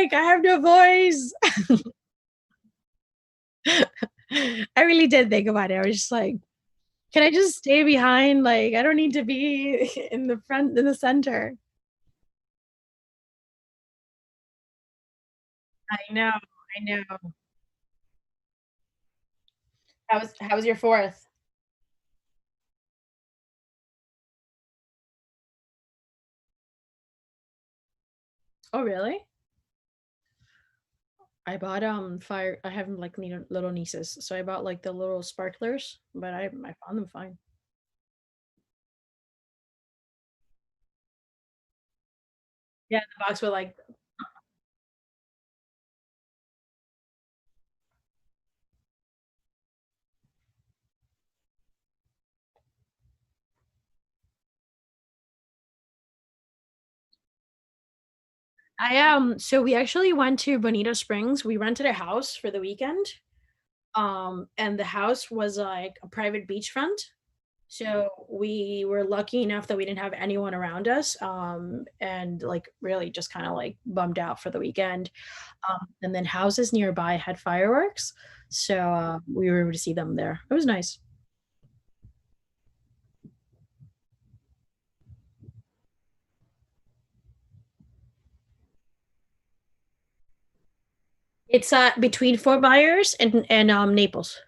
like, I have no voice. I really did think about it. I was just like, can I just stay behind? Like, I don't need to be in the front, in the center. I know. I know. How was your fourth? Oh, really? I bought fire. I have like little nieces, so I bought like the little sparklers, but I found them fine. Yeah, the box with like so we actually went to Bonita Springs. We rented a house for the weekend. And the house was like a private beachfront. So we were lucky enough that we didn't have anyone around us. And like really just kind of like bummed out for the weekend. And then houses nearby had fireworks. So we were able to see them there. It was nice. It's between Fort Myers and Naples.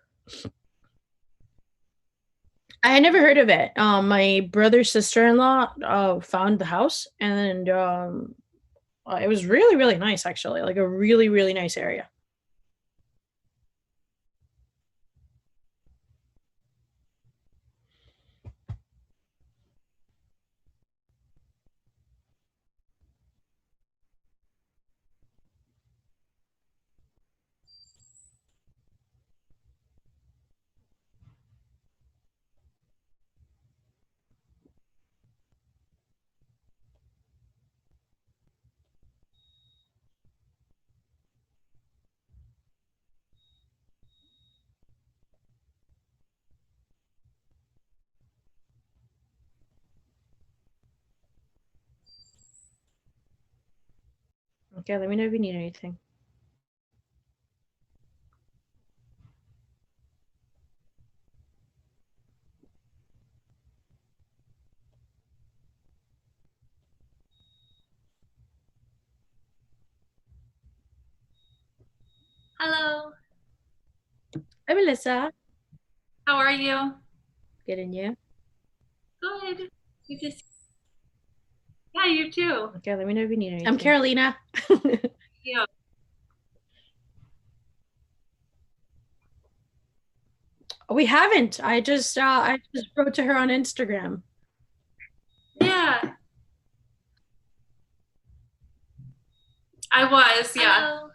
I had never heard of it. My brother's sister-in-law found the house, and it was really really nice actually, like a really really nice area. Okay, let me know if you need anything. Hello, Hi, Melissa. how are you? Getting you. Good. You just, yeah, you too. Okay, let me know if you need anything. I'm Carolina. Yeah. We haven't. I just wrote to her on Instagram. Yeah, I was, yeah. Hello.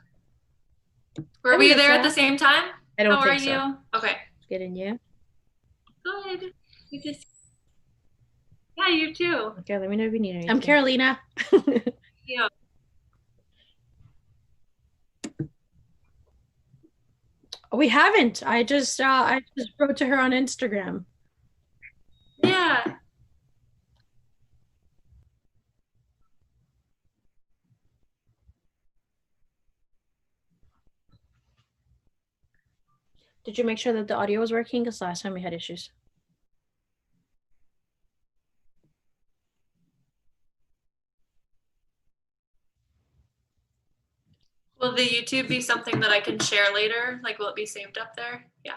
Were Hi, we there at the Melissa. same time? I How don't are think so. you? Okay. Getting you. Good. You just, yeah, you too. Okay, let me know if you need anything. I'm Carolina. Yeah. We haven't. I just wrote to her on Instagram. Yeah. Did you make sure that the audio was working? Because last time we had issues. Will the YouTube be something that I can share later? Like, will it be saved up there? Yeah.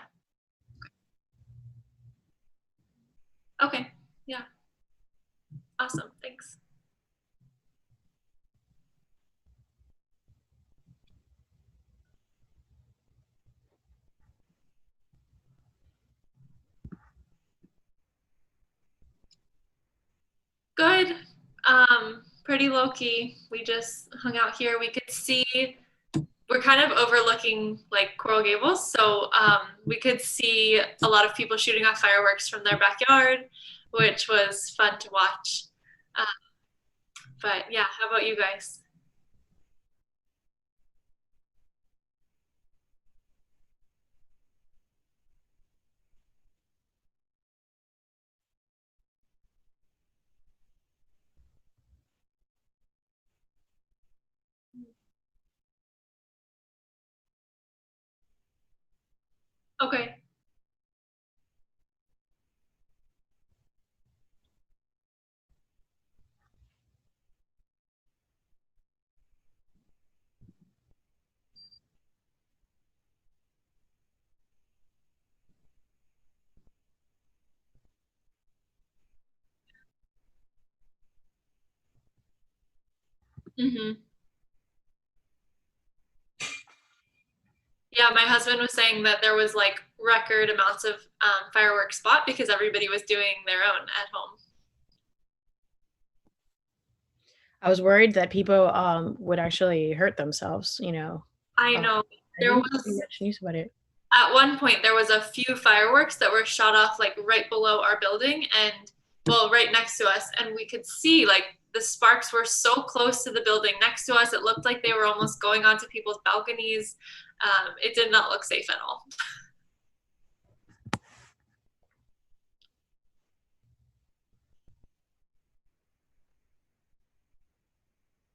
Okay. Yeah. Awesome. Thanks. Good. Pretty low key. We just hung out here. We could see we're kind of overlooking like Coral Gables, so we could see a lot of people shooting off fireworks from their backyard, which was fun to watch. Um, but yeah, how about you guys? Okay. Hmm. Yeah, my husband was saying that there was like record amounts of fireworks spot because everybody was doing their own at home. I was worried that people would actually hurt themselves, you know. I Uh, know I there didn't see was much news about it. at one point there was a few fireworks that were shot off like right below our building and well right next to us, and we could see like the sparks were so close to the building next to us. It looked like they were almost going onto people's balconies. It did not look safe at all.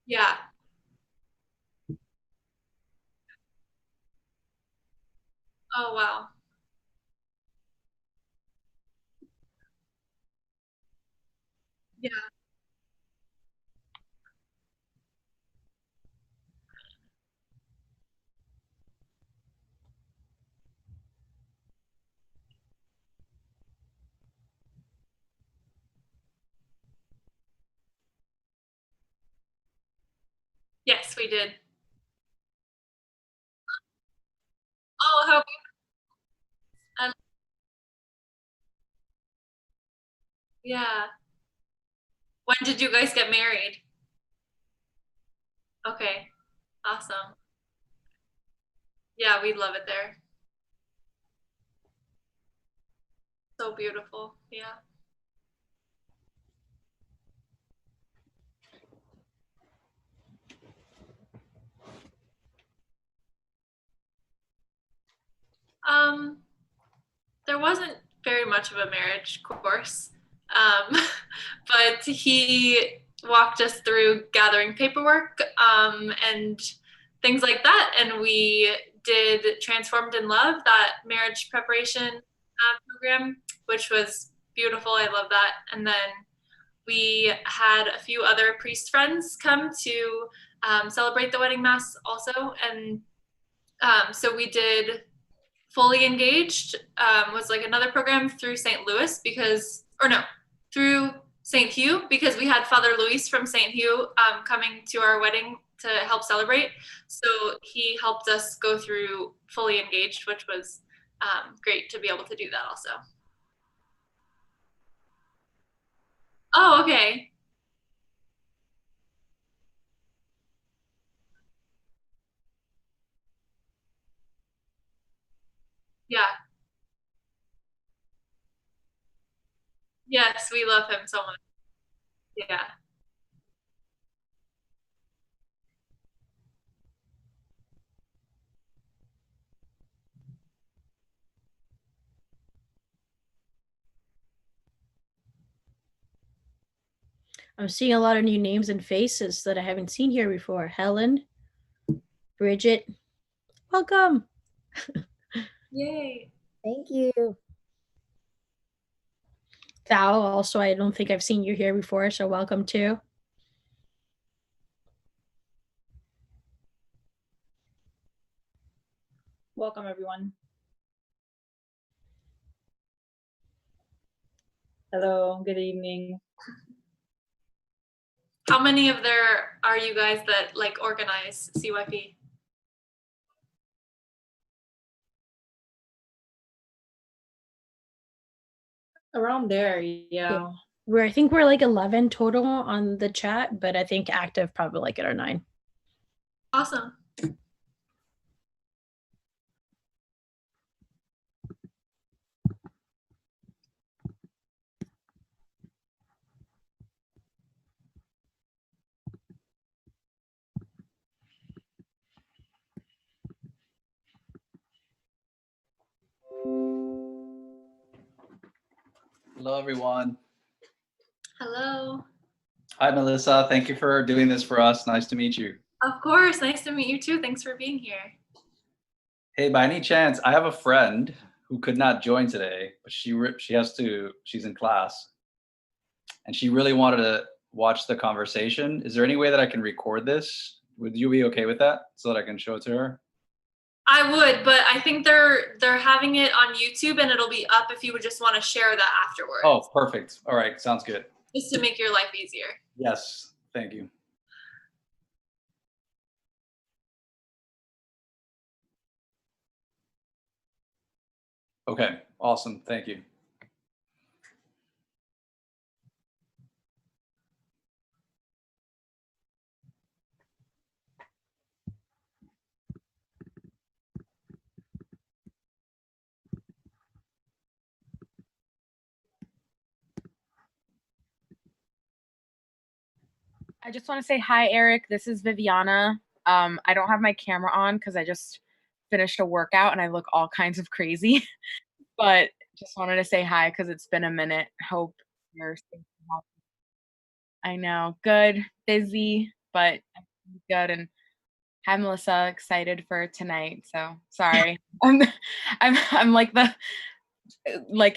Yeah. Oh wow. Yeah. Yes, we did. Oh, how um, yeah. When did you guys get married? Okay. Awesome. Yeah, we love it there. So beautiful. Yeah. Um, there wasn't very much of a marriage course, um, but he walked us through gathering paperwork and things like that. And we did Transformed in Love, that marriage preparation program, which was beautiful. I love that. And then we had a few other priest friends come to celebrate the wedding mass also. And so we did Fully Engaged was like another program through St. Louis because, or no, through St. Hugh because we had Father Luis from St. Hugh coming to our wedding to help celebrate. So he helped us go through Fully Engaged, which was great to be able to do that also. Oh, okay. Yeah. Yes, we love him so much. Yeah. I'm seeing a lot of new names and faces that I haven't seen here before. Helen, Bridget, welcome. Yay. Thank you. Thou, also, I don't think I've seen you here before, so welcome too. Welcome, everyone. Hello, good evening. How many of there are you guys that like organize CYP? Around there, yeah. I think we're like 11 total on the chat, but I think active probably like 8 or 9. Awesome. Hello, everyone. Hello. Hi, Melissa. Thank you for doing this for us. Nice to meet you. Of course. Nice to meet you too. Thanks for being here. Hey, by any chance, I have a friend who could not join today, but she's in class, and she really wanted to watch the conversation. Is there any way that I can record this? Would you be okay with that so that I can show it to her? I would, but I think they're having it on YouTube, and it'll be up if you would just want to share that afterwards. Oh, perfect. All right, sounds good. Just to make your life easier. Yes, thank you. Okay, awesome. Thank you. I just want to say hi, Eric. This is Viviana. I don't have my camera on because I just finished a workout and I look all kinds of crazy. But just wanted to say hi because it's been a minute. Hope you're safe and healthy. I know, good, busy, but good. And hi, Melissa. Excited for tonight. So sorry, I'm like the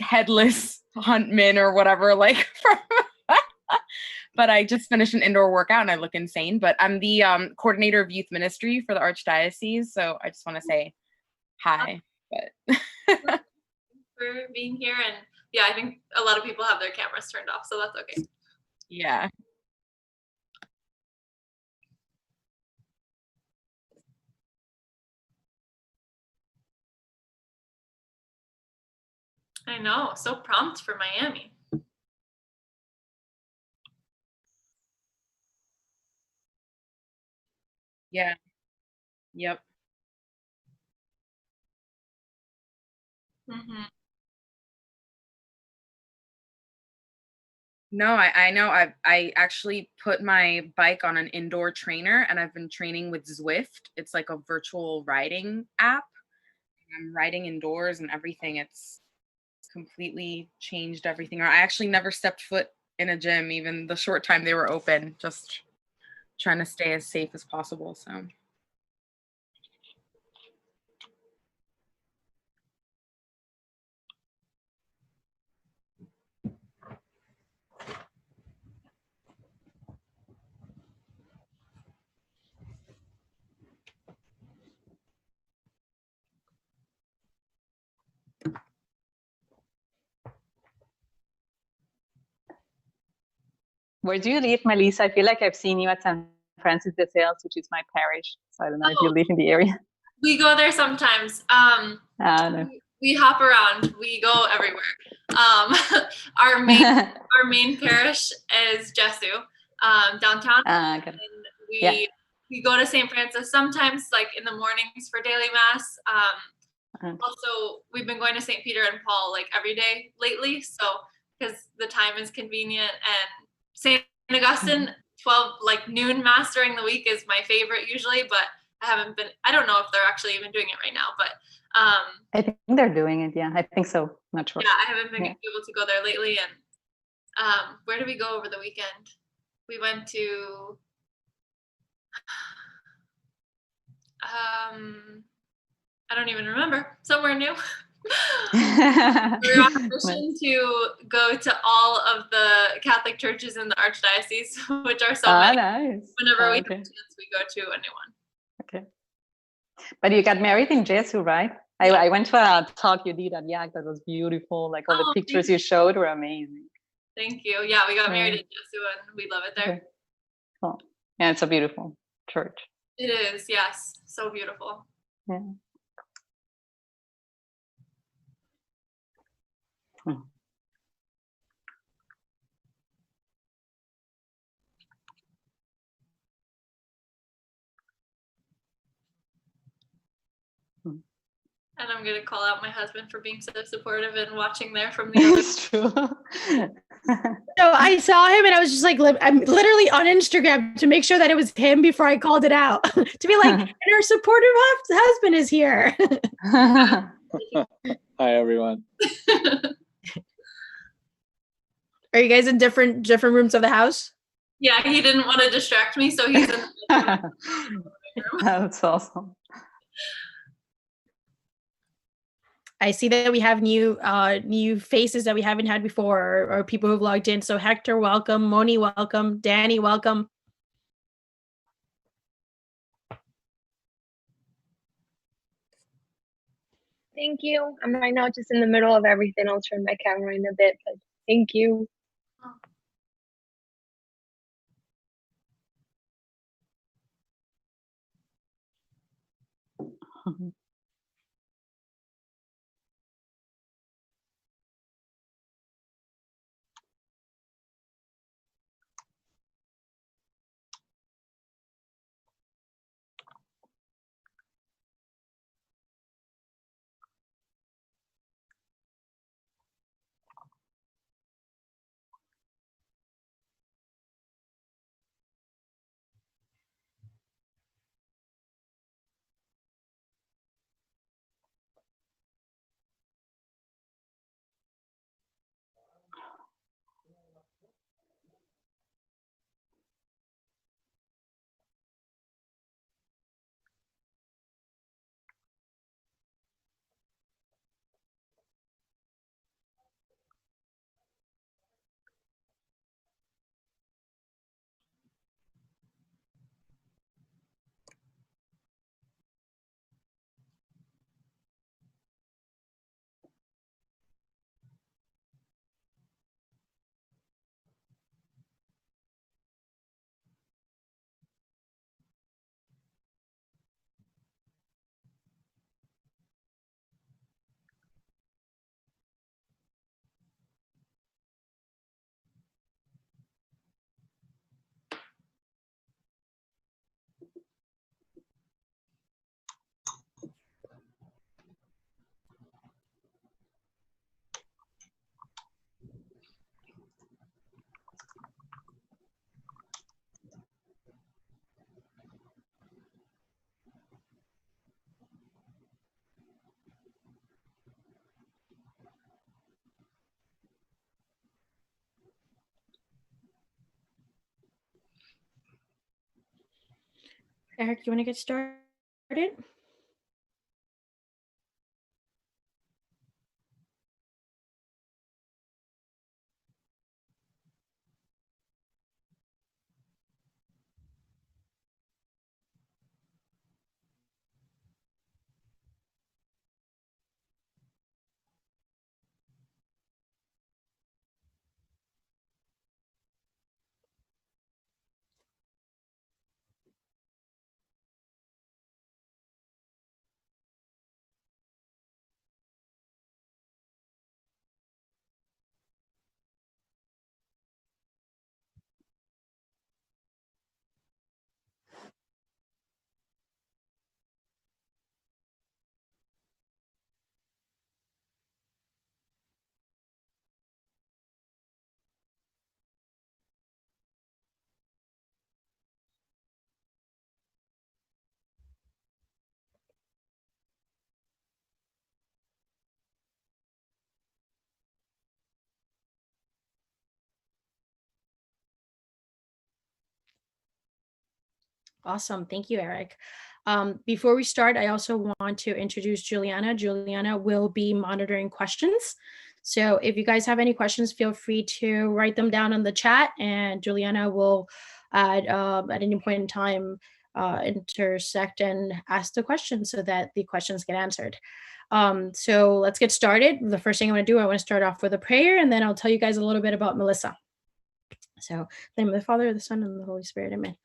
headless huntman or whatever. But I just finished an indoor workout and I look insane. But I'm the coordinator of youth ministry for the Archdiocese. So I just want to say hi. But for being here, and yeah, I think a lot of people have their cameras turned off, so that's okay. Yeah. I know, so prompt for Miami. Yeah. Yep. Mm-hmm. No, I know. I actually put my bike on an indoor trainer and I've been training with Zwift. It's like a virtual riding app. I'm riding indoors and everything. It's completely changed everything. Or I actually never stepped foot in a gym, even the short time they were open, just trying to stay as safe as possible. So Where do you live, Melissa? I feel like I've seen you at San Francis de Sales, which is my parish. So I don't know if you live in the area. We go there sometimes. No. We hop around. We go everywhere. Our main parish is Jesu, downtown. Okay. And we go to St. Francis sometimes, like in the mornings for daily mass. Also, we've been going to St. Peter and Paul like every day lately, so because the time is convenient. And St. Augustine, 12 noon mass during the week is my favorite usually, but I don't know if they're actually even doing it right now, but I think they're doing it. Yeah, I think so. Not sure. yeah, I haven't been able to go there lately. And where did we go over the weekend? We went to I don't even remember. Somewhere new. We're on a mission to go to all of the Catholic churches in the Archdiocese, which are so many. Nice. Whenever we have a chance, we go to a new one. Okay. But you got married in Jesu, right? I went to a talk you did at YAC that was beautiful. Like all the pictures you showed were amazing. Thank you. Yeah, we got married in Jesu and we love it there. Okay. Oh, yeah, it's a beautiful church. It is, yes. So beautiful. Yeah. And I'm going to call out my husband for being so supportive and watching there from the other. It's true. So I saw him and I was just like, I'm literally on Instagram to make sure that it was him before I called it out. To be like, and her supportive husband is here. Hi, everyone. Are you guys in different rooms of the house? Yeah, he didn't want to distract me, so he's in the That's awesome. I see that we have new faces that we haven't had before, or people who've logged in. So Hector, welcome. Moni, welcome. Danny, welcome. Thank you. I'm right now just in the middle of everything. I'll turn my camera in a bit, but thank you. Eric, you want to get started? Awesome. Thank you, Eric. Before we start, I also want to introduce Juliana. Juliana will be monitoring questions. So if you guys have any questions, feel free to write them down in the chat, and Juliana will, at any point in time, intersect and ask the question so that the questions get answered. So let's get started. The first thing I want to do, I want to start off with a prayer, and then I'll tell you guys a little bit about Melissa. So, in the name of the Father, the Son, and the Holy Spirit, amen.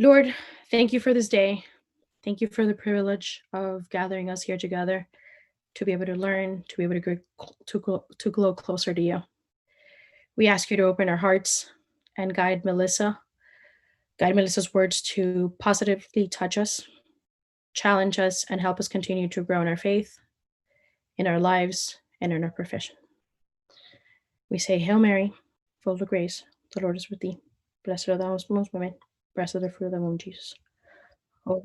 Lord, thank you for this day. Thank you for the privilege of gathering us here together to be able to learn, to be able to grow closer to you. We ask you to open our hearts and guide Melissa's words to positively touch us, challenge us, and help us continue to grow in our faith, in our lives, and in our profession. We say, Hail Mary, full of grace, the Lord is with thee. Blessed art thou amongst women, blessed is the fruit of thy womb, Jesus. Oh,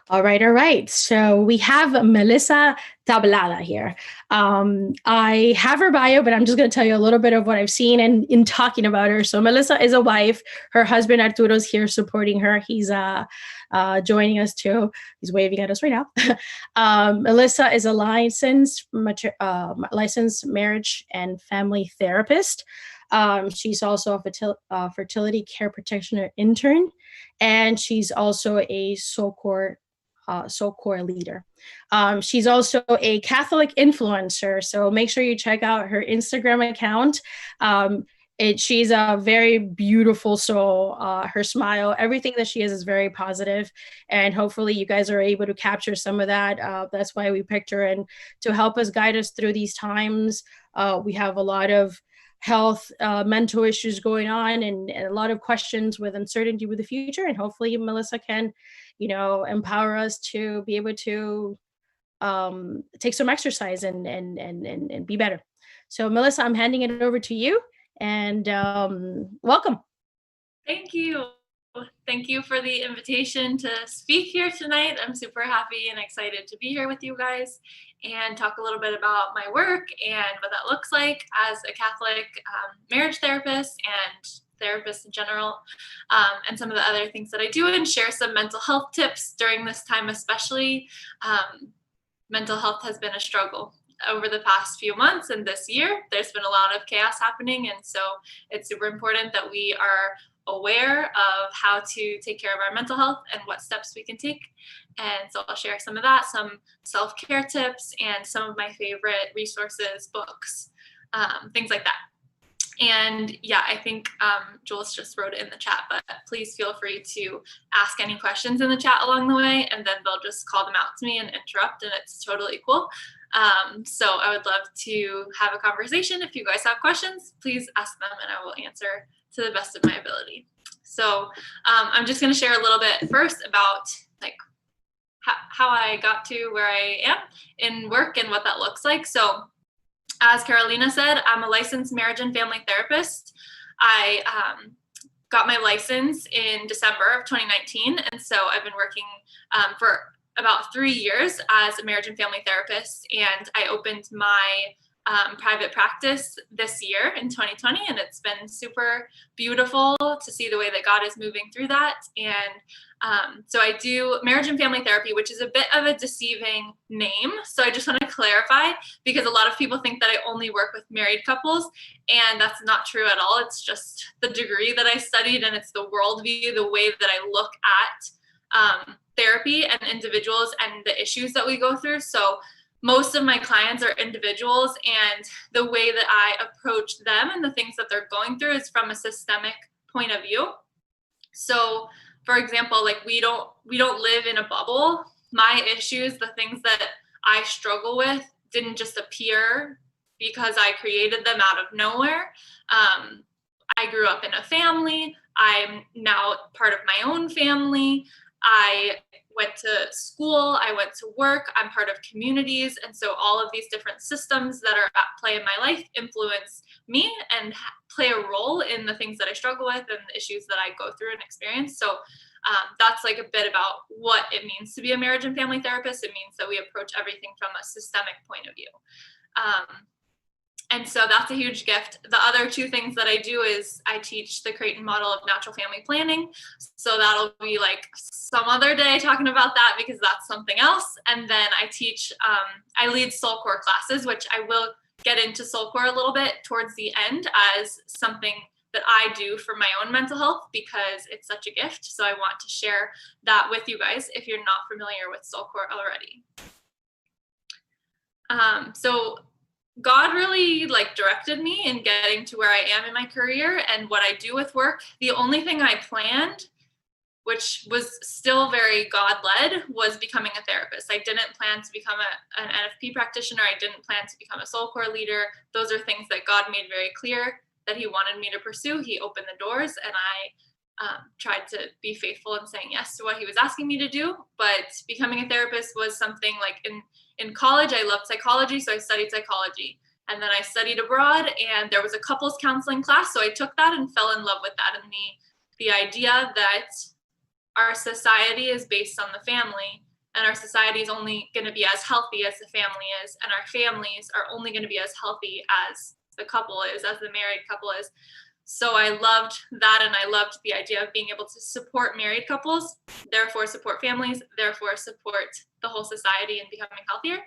All right, all right. So we have Melissa Tablada here. I have her bio, but I'm just going to tell you a little bit of what I've seen and in talking about her. So Melissa is a wife. Her husband Arturo's here supporting her. He's joining us too. He's waving at us right now. Melissa is a licensed marriage and family therapist. She's also a fertility care practitioner intern, and she's also a SoulCore leader. She's also a Catholic influencer, so make sure you check out her Instagram account. She's a very beautiful soul. Her smile, everything that she is very positive, and hopefully you guys are able to capture some of that. That's why we picked her, and to help us guide us through these times. We have a lot of health, mental issues going on, and a lot of questions with uncertainty with the future. And hopefully Melissa can, empower us to be able to take some exercise and be better. So Melissa, I'm handing it over to you, and welcome. Thank you. Thank you for the invitation to speak here tonight. I'm super happy and excited to be here with you guys and talk a little bit about my work and what that looks like as a Catholic marriage therapist and therapist in general, and some of the other things that I do, and share some mental health tips during this time especially. Mental health has been a struggle over the past few months and this year. There's been a lot of chaos happening, and so it's super important that we are aware of how to take care of our mental health and what steps we can take. And so I'll share some of that, some self-care tips, and some of my favorite resources, books, things like that. And yeah, I think Jules just wrote it in the chat, but please feel free to ask any questions in the chat along the way, and then they'll just call them out to me and interrupt, and it's totally cool. So I would love to have a conversation. If you guys have questions, please ask them and I will answer to the best of my ability. So I'm just going to share a little bit first about like how I got to where I am in work and what that looks like. So as Carolina said, I'm a licensed marriage and family therapist. I got my license in December of 2019. And so I've been working for about 3 years as a marriage and family therapist. And I opened my private practice this year in 2020. And it's been super beautiful to see the way that God is moving through that. And so I do marriage and family therapy, which is a bit of a deceiving name. So I just want to clarify, because a lot of people think that I only work with married couples, and that's not true at all. It's just the degree that I studied, and it's the worldview, the way that I look at therapy and individuals and the issues that we go through. So most of my clients are individuals, and the way that I approach them and the things that they're going through is from a systemic point of view. So for example, like we don't live in a bubble. My issues, the things that I struggle with, didn't just appear because I created them out of nowhere. I grew up in a family. I'm now part of my own family. I went to school, I went to work, I'm part of communities. And so all of these different systems that are at play in my life influence me and play a role in the things that I struggle with and the issues that I go through and experience. So that's like a bit about what it means to be a marriage and family therapist. It means that we approach everything from a systemic point of view. And so that's a huge gift. The other two things that I do is I teach the Creighton model of natural family planning. So that'll be like some other day talking about that, because that's something else. And then I teach, I lead SoulCore classes, which I will get into SoulCore a little bit towards the end as something that I do for my own mental health, because it's such a gift. So I want to share that with you guys if you're not familiar with SoulCore already. So God really directed me in getting to where I am in my career and what I do with work. The only thing I planned, which was still very God-led, was becoming a therapist. I didn't plan to become an NFP practitioner. I didn't plan to become a SoulCore leader. Those are things that God made very clear that he wanted me to pursue. He opened the doors, and I tried to be faithful in saying yes to what he was asking me to do. But becoming a therapist was something in college. I loved psychology, so I studied psychology. And then I studied abroad, and there was a couples counseling class. So I took that and fell in love with that. And the idea that our society is based on the family and our society is only going to be as healthy as the family is, and our families are only going to be as healthy as the couple is, as the married couple is. So I loved that, and I loved the idea of being able to support married couples, therefore support families, therefore support the whole society in becoming healthier.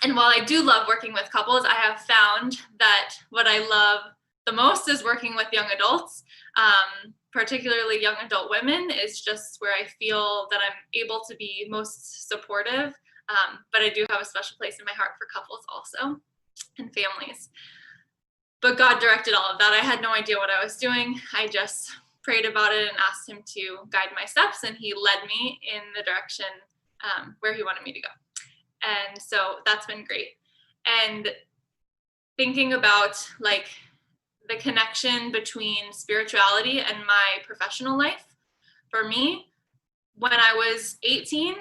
And while I do love working with couples, I have found that what I love the most is working with young adults, particularly young adult women, is just where I feel that I'm able to be most supportive. But I do have a special place in my heart for couples also, and families. But God directed all of that. I had no idea what I was doing. I just prayed about it and asked him to guide my steps, and he led me in the direction where he wanted me to go. And so that's been great. And thinking about like the connection between spirituality and my professional life, for me, when I was 18,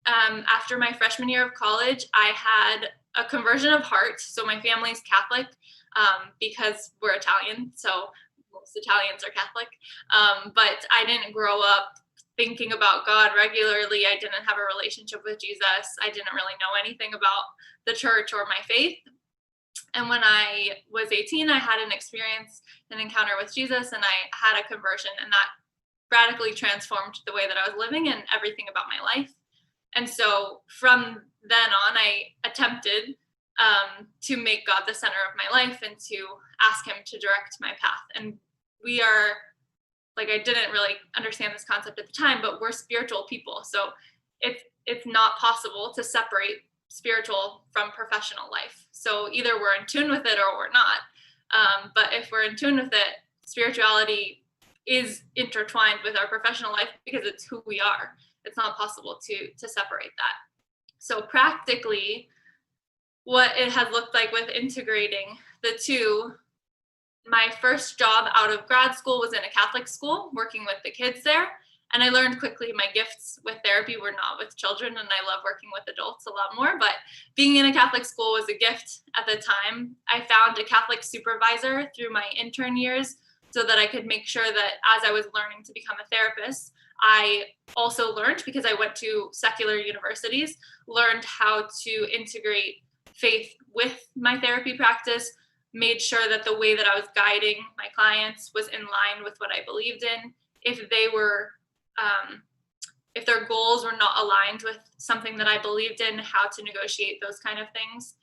after my freshman year of college, I had a conversion of heart. So my family's Catholic because we're Italian. So most Italians are Catholic. But I didn't grow up thinking about God regularly. I didn't have a relationship with Jesus. I didn't really know anything about the church or my faith. And when I was 18, I had an encounter with Jesus, and I had a conversion, and that radically transformed the way that I was living and everything about my life. And so from then on, I attempted to make God the center of my life and to ask him to direct my path. And we are, like, I didn't really understand this concept at the time, but we're spiritual people. So it's not possible to separate spiritual from professional life. So either we're in tune with it or we're not. But if we're in tune with it, spirituality is intertwined with our professional life because it's who we are. It's not possible to separate that. So practically, what it has looked like with integrating the two, my first job out of grad school was in a Catholic school, working with the kids there. And I learned quickly my gifts with therapy were not with children, and I love working with adults a lot more. But being in a Catholic school was a gift at the time. I found a Catholic supervisor through my intern years so that I could make sure that as I was learning to become a therapist, I also learned, because I went to secular universities, learned how to integrate faith with my therapy practice, made sure that the way that I was guiding my clients was in line with what I believed in. If they were if their goals were not aligned with something that I believed in, how to negotiate those kind of things.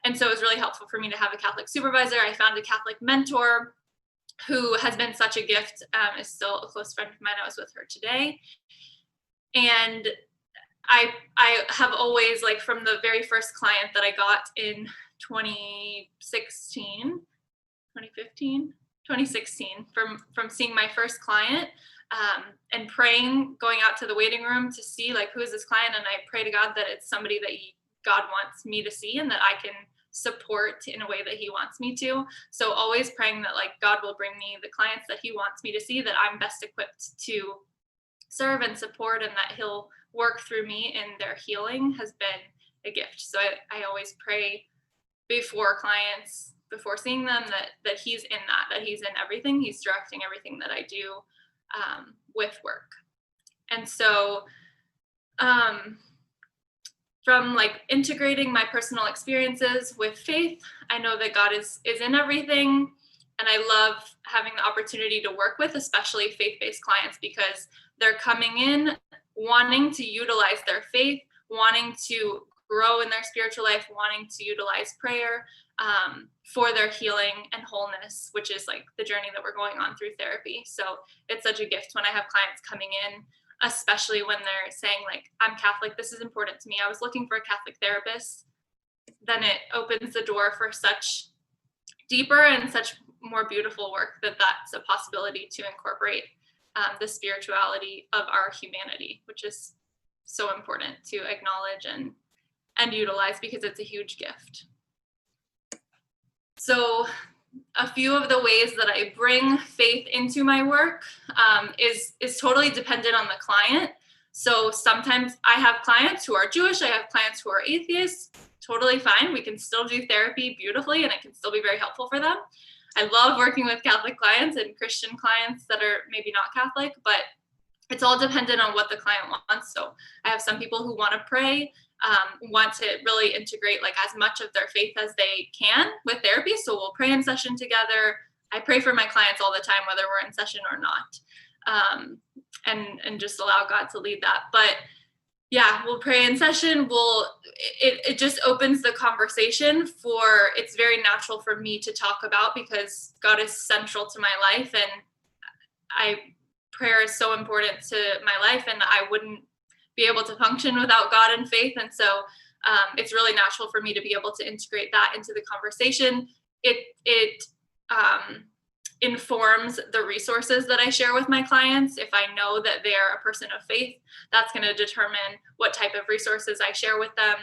And so it was really helpful for me to have a Catholic supervisor. I found a Catholic mentor who has been such a gift, is still a close friend of mine. I was with her today. And I have always, like, from the very first client that I got in 2016, from seeing my first client, and praying, going out to the waiting room to see, like, who is this client? And I pray to God that it's somebody that God wants me to see and that I can support in a way that he wants me to. So always praying that, like, God will bring me the clients that he wants me to see, that I'm best equipped to serve and support, and that he'll work through me in their healing has been a gift. So I always pray before clients, before seeing them, that he's in that he's in everything. He's directing everything that I do with work. And so from, like, integrating my personal experiences with faith, I know that God is in everything. And I love having the opportunity to work with, especially faith-based clients, because they're coming in wanting to utilize their faith, wanting to grow in their spiritual life, wanting to utilize prayer for their healing and wholeness, which is, like, the journey that we're going on through therapy. So it's such a gift when I have clients coming in, especially when they're saying, like, I'm Catholic, this is important to me, I was looking for a Catholic therapist. Then it opens the door for such deeper and such more beautiful work that's a possibility to incorporate the spirituality of our humanity, which is so important to acknowledge and utilize, because it's a huge gift. So a few of the ways that I bring faith into my work is totally dependent on the client. So sometimes I have clients who are Jewish, I have clients who are atheists, totally fine. We can still do therapy beautifully, and it can still be very helpful for them. I love working with Catholic clients and Christian clients that are maybe not Catholic, but it's all dependent on what the client wants. So I have some people who want to pray, want to really integrate like as much of their faith as they can with therapy. So we'll pray in session together. I pray for my clients all the time, whether we're in session or not, and just allow God to lead that. But yeah, we'll pray in session. It just opens the conversation for, it's very natural for me to talk about because God is central to my life, and prayer is so important to my life, and I wouldn't be able to function without God and faith. And so it's really natural for me to be able to integrate that into the conversation. It informs the resources that I share with my clients. If I know that they're a person of faith, that's going to determine what type of resources I share with them.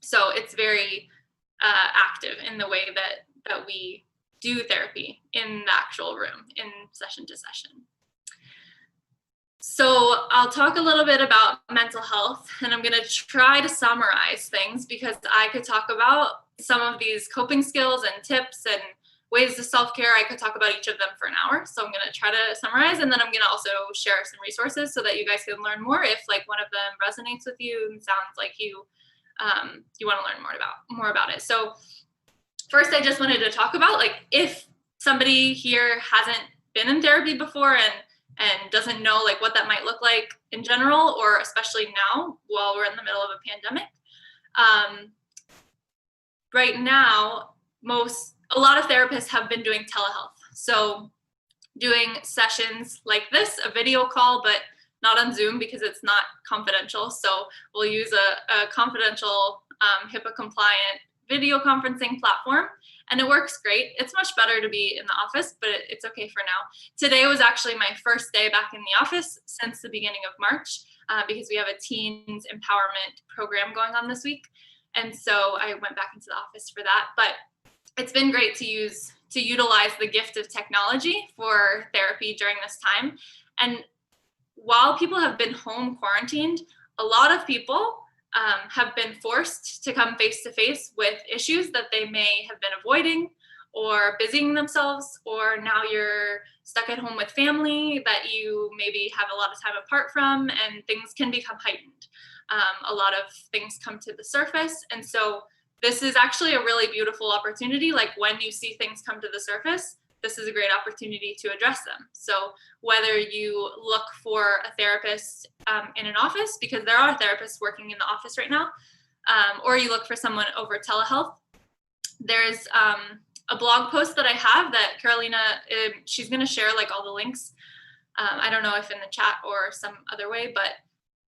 So it's very active in the way that we do therapy in the actual room, in session to session. So I'll talk a little bit about mental health, and I'm going to try to summarize things because I could talk about some of these coping skills and tips and ways to self-care. I could talk about each of them for an hour. So I'm going to try to summarize, and then I'm going to also share some resources so that you guys can learn more if like one of them resonates with you and sounds like you want to learn more about it. So first, I just wanted to talk about like if somebody here hasn't been in therapy before and doesn't know like what that might look like in general, or especially now while we're in the middle of a pandemic. Right now, a lot of therapists have been doing telehealth. So doing sessions like this, a video call, but not on Zoom because it's not confidential. So we'll use a confidential HIPAA compliant video conferencing platform, and it works great. It's much better to be in the office, but it's okay for now. Today was actually my first day back in the office since the beginning of March because we have a teens empowerment program going on this week. And so I went back into the office for that, but it's been great to utilize the gift of technology for therapy during this time. And while people have been home quarantined, a lot of people have been forced to come face to face with issues that they may have been avoiding or busying themselves, or now you're stuck at home with family that you maybe have a lot of time apart from, and things can become heightened. A lot of things come to the surface. And so this is actually a really beautiful opportunity. Like when you see things come to the surface, this is a great opportunity to address them. So whether you look for a therapist in an office, because there are therapists working in the office right now, or you look for someone over telehealth, there's a blog post that I have that Carolina, she's going to share like all the links. I don't know if in the chat or some other way, but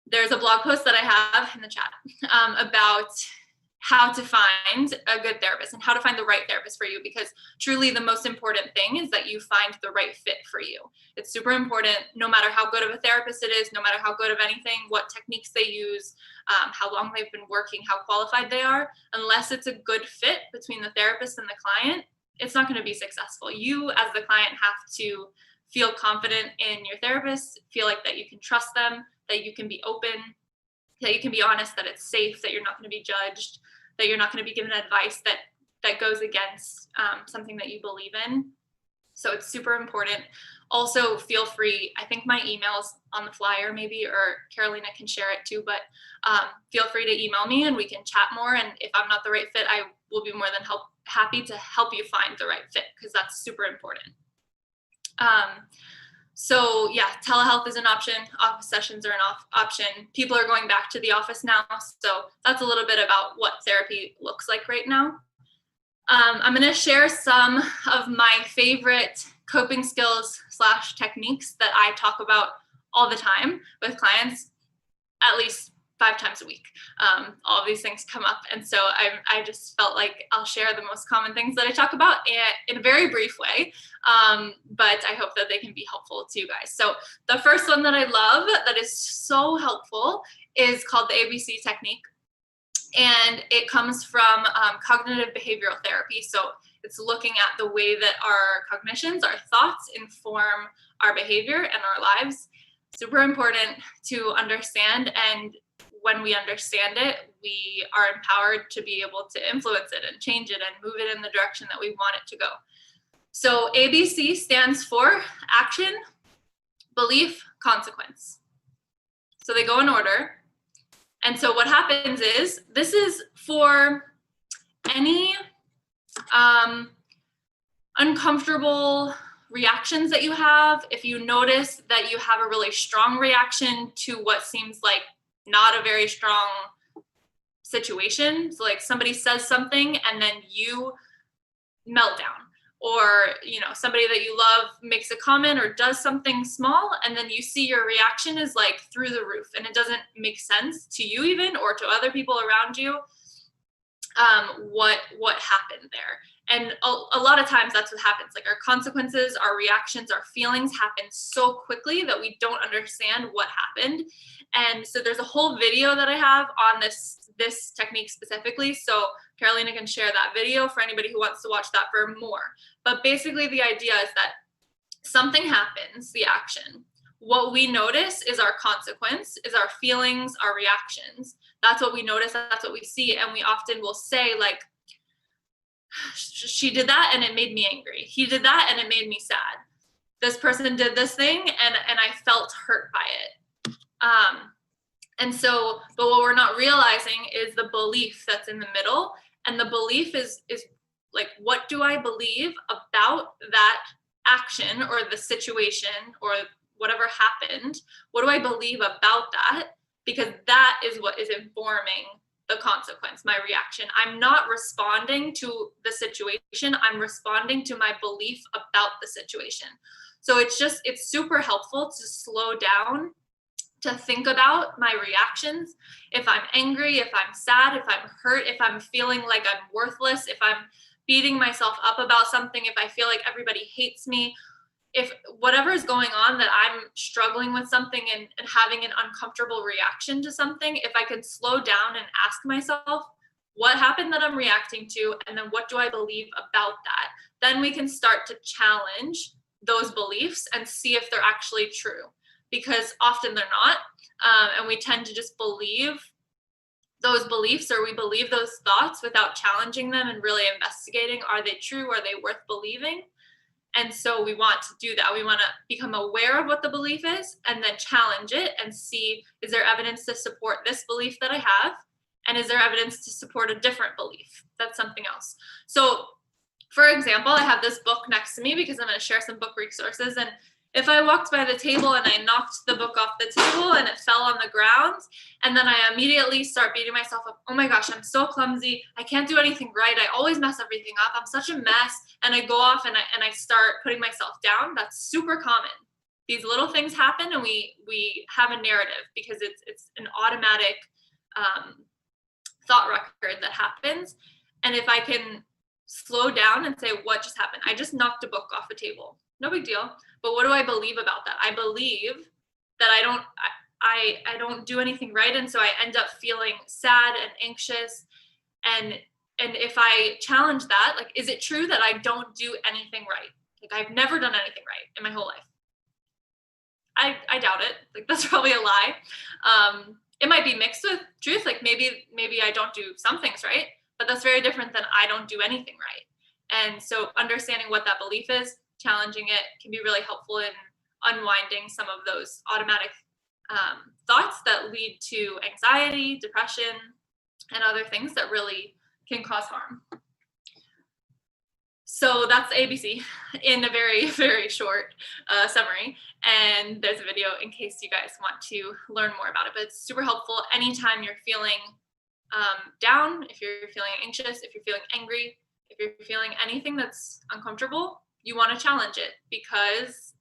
there's a blog post that I have in the chat about how to find a good therapist and how to find the right therapist for you, because truly the most important thing is that you find the right fit for you. It's super important, no matter how good of a therapist it is, no matter how good of anything, what techniques they use, how long they've been working, how qualified they are, unless it's a good fit between the therapist and the client, it's not going to be successful. You as the client have to feel confident in your therapist, feel like that you can trust them, that you can be open, that you can be honest, that it's safe, that you're not going to be judged, that you're not going to be given advice that goes against something that you believe in. So it's super important. Also, feel free, I think my email's on the flyer maybe, or Carolina can share it too, but feel free to email me and we can chat more. And if I'm not the right fit, I will be more than happy to help you find the right fit, because that's super important. So yeah, telehealth is an option. Office sessions are an option. People are going back to the office now. So that's a little bit about what therapy looks like right now. I'm going to share some of my favorite coping skills / techniques that I talk about all the time with clients, at least 5 times a week. All of these things come up. And so I just felt like I'll share the most common things that I talk about in a very brief way. But I hope that they can be helpful to you guys. So the first one that I love that is so helpful is called the ABC technique. And it comes from cognitive behavioral therapy. So it's looking at the way that our cognitions, our thoughts inform our behavior and our lives. Super important to understand, and when we understand it, we are empowered to be able to influence it and change it and move it in the direction that we want it to go. So ABC stands for action, belief, consequence. So they go in order. And so what happens is, this is for any uncomfortable reactions that you have. If you notice that you have a really strong reaction to what seems like not a very strong situation, so like somebody says something and then you melt down, or somebody that you love makes a comment or does something small, and then you see your reaction is like through the roof and it doesn't make sense to you even, or to other people around you, what happened there. And a lot of times that's what happens. Like our consequences, our reactions, our feelings happen so quickly that we don't understand what happened. And so there's a whole video that I have on this technique specifically. So Carolina can share that video for anybody who wants to watch that for more. But basically the idea is that something happens, the action. What we notice is our consequence, is our feelings, our reactions. That's what we notice, that's what we see. And we often will say like, she did that and it made me angry. He did that and it made me sad. This person did this thing and I felt hurt by it. And so, but what we're not realizing is the belief that's in the middle. And the belief is like, what do I believe about that action or the situation or whatever happened? What do I believe about that? Because that is what is informing the consequence, my reaction. I'm not responding to the situation. I'm responding to my belief about the situation. So it's super helpful to slow down, to think about my reactions. If I'm angry, if I'm sad, if I'm hurt, if I'm feeling like I'm worthless, if I'm beating myself up about something, if I feel like everybody hates me, if whatever is going on, that I'm struggling with something and having an uncomfortable reaction to something, if I could slow down and ask myself, what happened that I'm reacting to? And then what do I believe about that? Then we can start to challenge those beliefs and see if they're actually true, because often they're not. And we tend to just believe those beliefs, or we believe those thoughts without challenging them and really investigating, are they true? Are they worth believing? And so we want to do that. We want to become aware of what the belief is and then challenge it and see, is there evidence to support this belief that I have? And is there evidence to support a different belief? That's something else. So for example, I have this book next to me because I'm going to share some book resources. And if I walked by the table and I knocked the book off the table and it fell on the ground, and then I immediately start beating myself up, oh my gosh, I'm so clumsy, I can't do anything right, I always mess everything up, I'm such a mess, and I go off and I start putting myself down, that's super common. These little things happen and we have a narrative because it's an automatic thought record that happens. And if I can slow down and say, what just happened? I just knocked a book off the table. No big deal. But what do I believe about that? I believe that I don't do anything right. And so I end up feeling sad and anxious. And if I challenge that, like, is it true that I don't do anything right? Like, I've never done anything right in my whole life. I doubt it. Like, that's probably a lie. It might be mixed with truth. Like maybe I don't do some things right, but that's very different than I don't do anything right. And so understanding what that belief is, challenging it, can be really helpful in unwinding some of those automatic thoughts that lead to anxiety, depression, and other things that really can cause harm. So that's ABC in a very, very short summary. And there's a video in case you guys want to learn more about it. But it's super helpful anytime you're feeling down, if you're feeling anxious, if you're feeling angry, if you're feeling anything that's uncomfortable, you want to challenge it because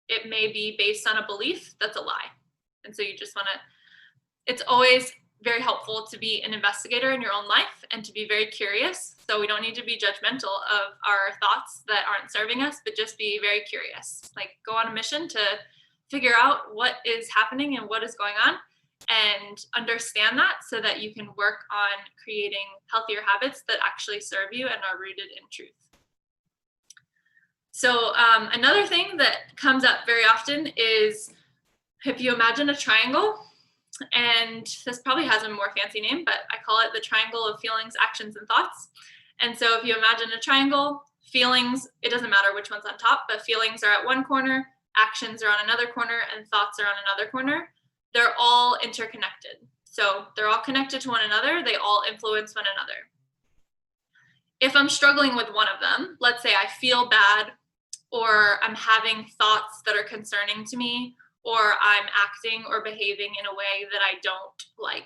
it may be based on a belief that's a lie. And so you just want to, it's always very helpful to be an investigator in your own life and to be very curious. So we don't need to be judgmental of our thoughts that aren't serving us, but just be very curious. Like, go on a mission to figure out what is happening and what is going on and understand that so that you can work on creating healthier habits that actually serve you and are rooted in truth. So another thing that comes up very often is if you imagine a triangle, and this probably has a more fancy name, but I call it the triangle of feelings, actions, and thoughts. And so if you imagine a triangle, feelings, it doesn't matter which one's on top, but feelings are at one corner, actions are on another corner, and thoughts are on another corner. They're all interconnected. So they're all connected to one another. They all influence one another. If I'm struggling with one of them, let's say I feel bad, or I'm having thoughts that are concerning to me, or I'm acting or behaving in a way that I don't like,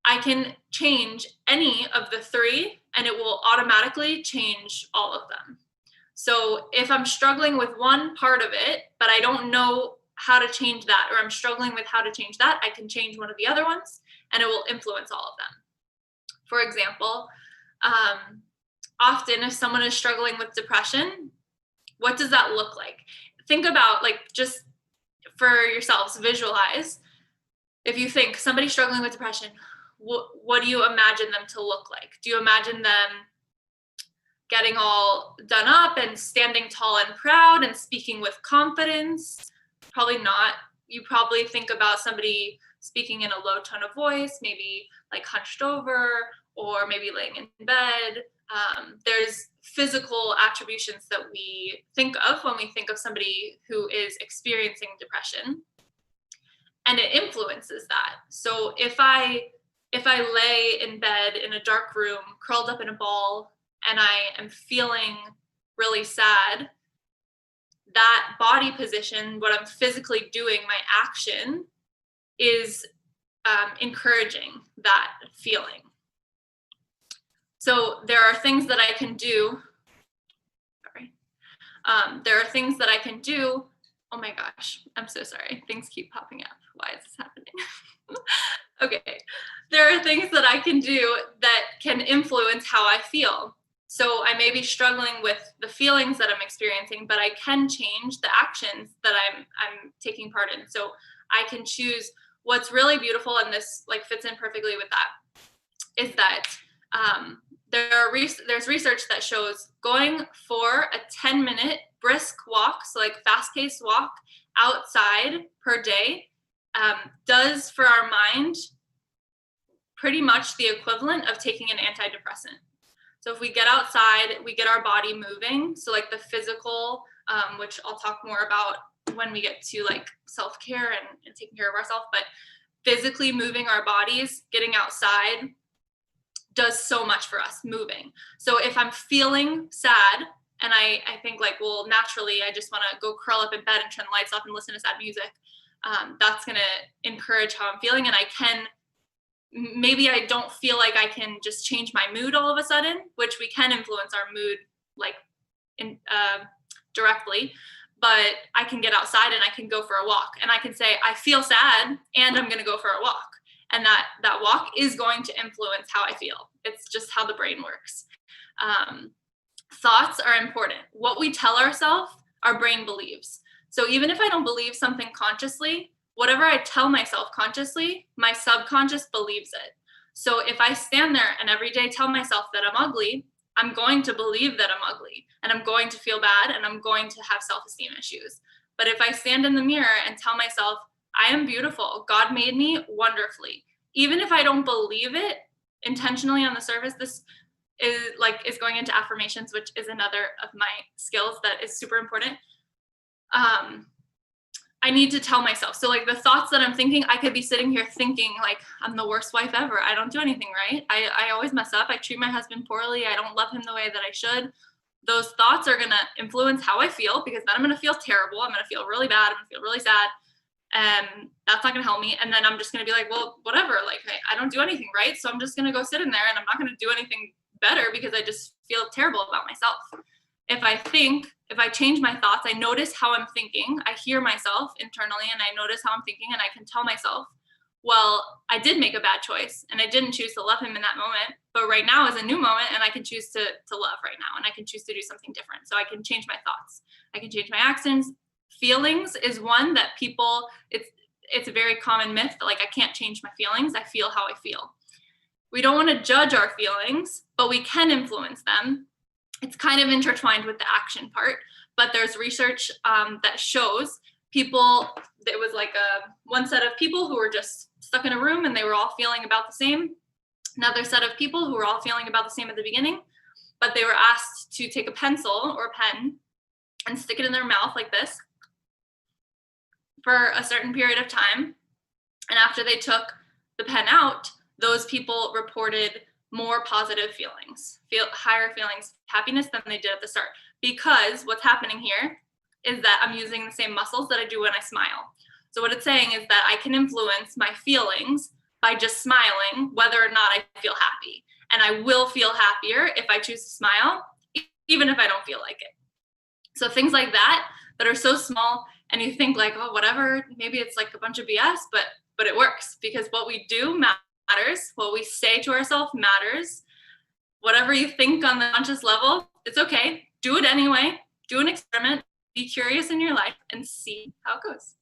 I can change any of the three and it will automatically change all of them. So if I'm struggling with one part of it, but I don't know how to change that, or I'm struggling with how to change that, I can change one of the other ones and it will influence all of them. For example, often if someone is struggling with depression, what does that look like? Think about, like, just for yourselves, visualize. If you think somebody struggling with depression, what do you imagine them to look like? Do you imagine them getting all done up and standing tall and proud and speaking with confidence? Probably not. You probably think about somebody speaking in a low tone of voice, maybe like hunched over, or maybe laying in bed. There's physical attributions that we think of when we think of somebody who is experiencing depression, and it influences that. So if I lay in bed in a dark room, curled up in a ball, and I am feeling really sad, that body position, what I'm physically doing, my action, is encouraging that feeling. So there are things that I can do. Sorry. There are things that I can do. Oh my gosh, I'm so sorry. Things keep popping up. Why is this happening? Okay. There are things that I can do that can influence how I feel. So I may be struggling with the feelings that I'm experiencing, but I can change the actions that I'm taking part in. So I can choose. What's really beautiful, and this like fits in perfectly with that, is that there's research that shows going for a 10-minute brisk walk, so like fast-paced walk outside per day, does for our mind pretty much the equivalent of taking an antidepressant. So if we get outside, we get our body moving. So like the physical, which I'll talk more about when we get to like self-care and taking care of ourselves, but physically moving our bodies, getting outside, does so much for us, moving. So if I'm feeling sad and I think like, well, naturally, I just want to go curl up in bed and turn the lights off and listen to sad music, that's going to encourage how I'm feeling. And maybe I don't feel like I can just change my mood all of a sudden, which we can influence our mood like directly, but I can get outside and I can go for a walk, and I can say, I feel sad and I'm going to go for a walk. And that walk is going to influence how I feel. It's just how the brain works. Thoughts are important. What we tell ourselves, our brain believes. So even if I don't believe something consciously, whatever I tell myself consciously, my subconscious believes it. So if I stand there and every day tell myself that I'm ugly, I'm going to believe that I'm ugly, and I'm going to feel bad, and I'm going to have self-esteem issues. But if I stand in the mirror and tell myself, I am beautiful, God made me wonderfully, even if I don't believe it intentionally on the surface, this is going into affirmations, which is another of my skills that is super important. I need to tell myself. So like the thoughts that I'm thinking, I could be sitting here thinking like, I'm the worst wife ever. I don't do anything right. I always mess up. I treat my husband poorly. I don't love him the way that I should. Those thoughts are going to influence how I feel, because then I'm going to feel terrible. I'm going to feel really bad. I'm going to feel really sad. And that's not going to help me. And then I'm just going to be like, well, whatever. Like I don't do anything right. So I'm just going to go sit in there and I'm not going to do anything better because I just feel terrible about myself. If I change my thoughts, I notice how I'm thinking, I hear myself internally and I notice how I'm thinking, and I can tell myself, well, I did make a bad choice and I didn't choose to love him in that moment, but right now is a new moment and I can choose to love right now, and I can choose to do something different. So I can change my thoughts. I can change my actions. Feelings is one that people, it's a very common myth that like, I can't change my feelings. I feel how I feel. We don't want to judge our feelings, but we can influence them. It's kind of intertwined with the action part, but there's research that shows people, there was like one set of people who were just stuck in a room and they were all feeling about the same. Another set of people who were all feeling about the same at the beginning, but they were asked to take a pencil or a pen and stick it in their mouth like this for a certain period of time. And after they took the pen out, those people reported more positive feelings, higher feelings, happiness than they did at the start. Because what's happening here is that I'm using the same muscles that I do when I smile. So what it's saying is that I can influence my feelings by just smiling, whether or not I feel happy. And I will feel happier if I choose to smile, even if I don't feel like it. So things like that are so small, and you think like, oh, whatever, maybe it's like a bunch of BS, but it works, because what we do matters. What we say to ourselves matters. Whatever you think on the conscious level, it's okay. Do it anyway. Do an experiment. Be curious in your life and see how it goes.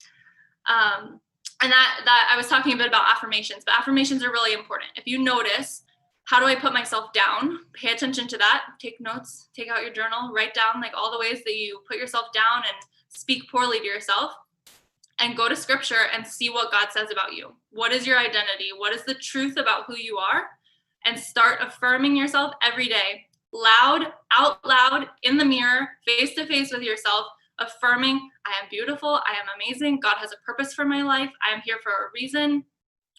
And that I was talking a bit about affirmations, but affirmations are really important. If you notice, how do I put myself down? Pay attention to that. Take notes, take out your journal, write down like all the ways that you put yourself down and speak poorly to yourself, and go to scripture and see what God says about you. What is your identity? What is the truth about who you are? And start affirming yourself every day, out loud, in the mirror, face to face with yourself, affirming, I am beautiful, I am amazing, God has a purpose for my life, I am here for a reason.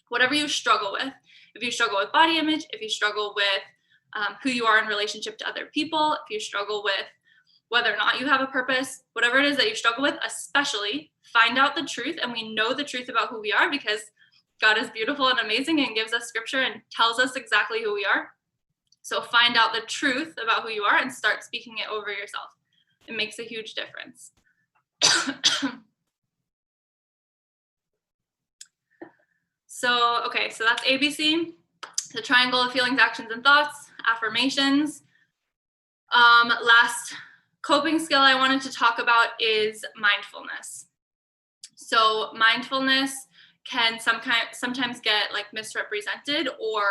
Whatever you struggle with, if you struggle with body image, if you struggle with who you are in relationship to other people, if you struggle with whether or not you have a purpose, whatever it is that you struggle with, especially find out the truth. And we know the truth about who we are because God is beautiful and amazing and gives us scripture and tells us exactly who we are. So find out the truth about who you are and start speaking it over yourself. It makes a huge difference. So that's ABC, the triangle of feelings, actions, and thoughts, affirmations. Last coping skill I wanted to talk about is mindfulness. So mindfulness can sometimes get like misrepresented, or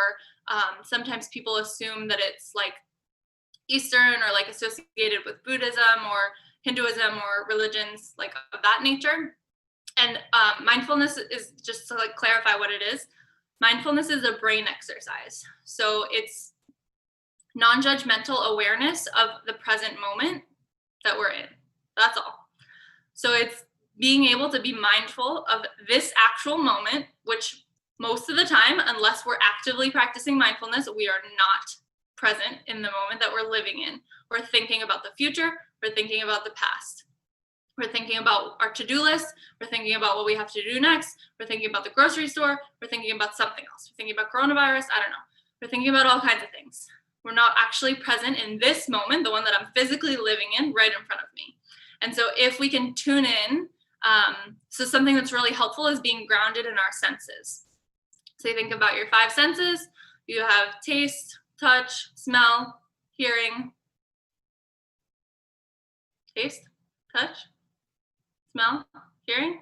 sometimes people assume that it's like Eastern or like associated with Buddhism or Hinduism or religions like of that nature. And mindfulness is, just to like clarify what it is, mindfulness is a brain exercise. So it's non-judgmental awareness of the present moment that we're in. That's all. So it's being able to be mindful of this actual moment, which most of the time, unless we're actively practicing mindfulness, we are not present in the moment that we're living in. We're thinking about the future. We're thinking about the past. We're thinking about our to-do list. We're thinking about what we have to do next. We're thinking about the grocery store. We're thinking about something else. We're thinking about coronavirus. I don't know. We're thinking about all kinds of things. We're not actually present in this moment, the one that I'm physically living in right in front of me. And so if we can tune in, so something that's really helpful is being grounded in our senses. So you think about your 5 senses. You have taste, touch, smell, hearing. Taste, touch, smell, hearing,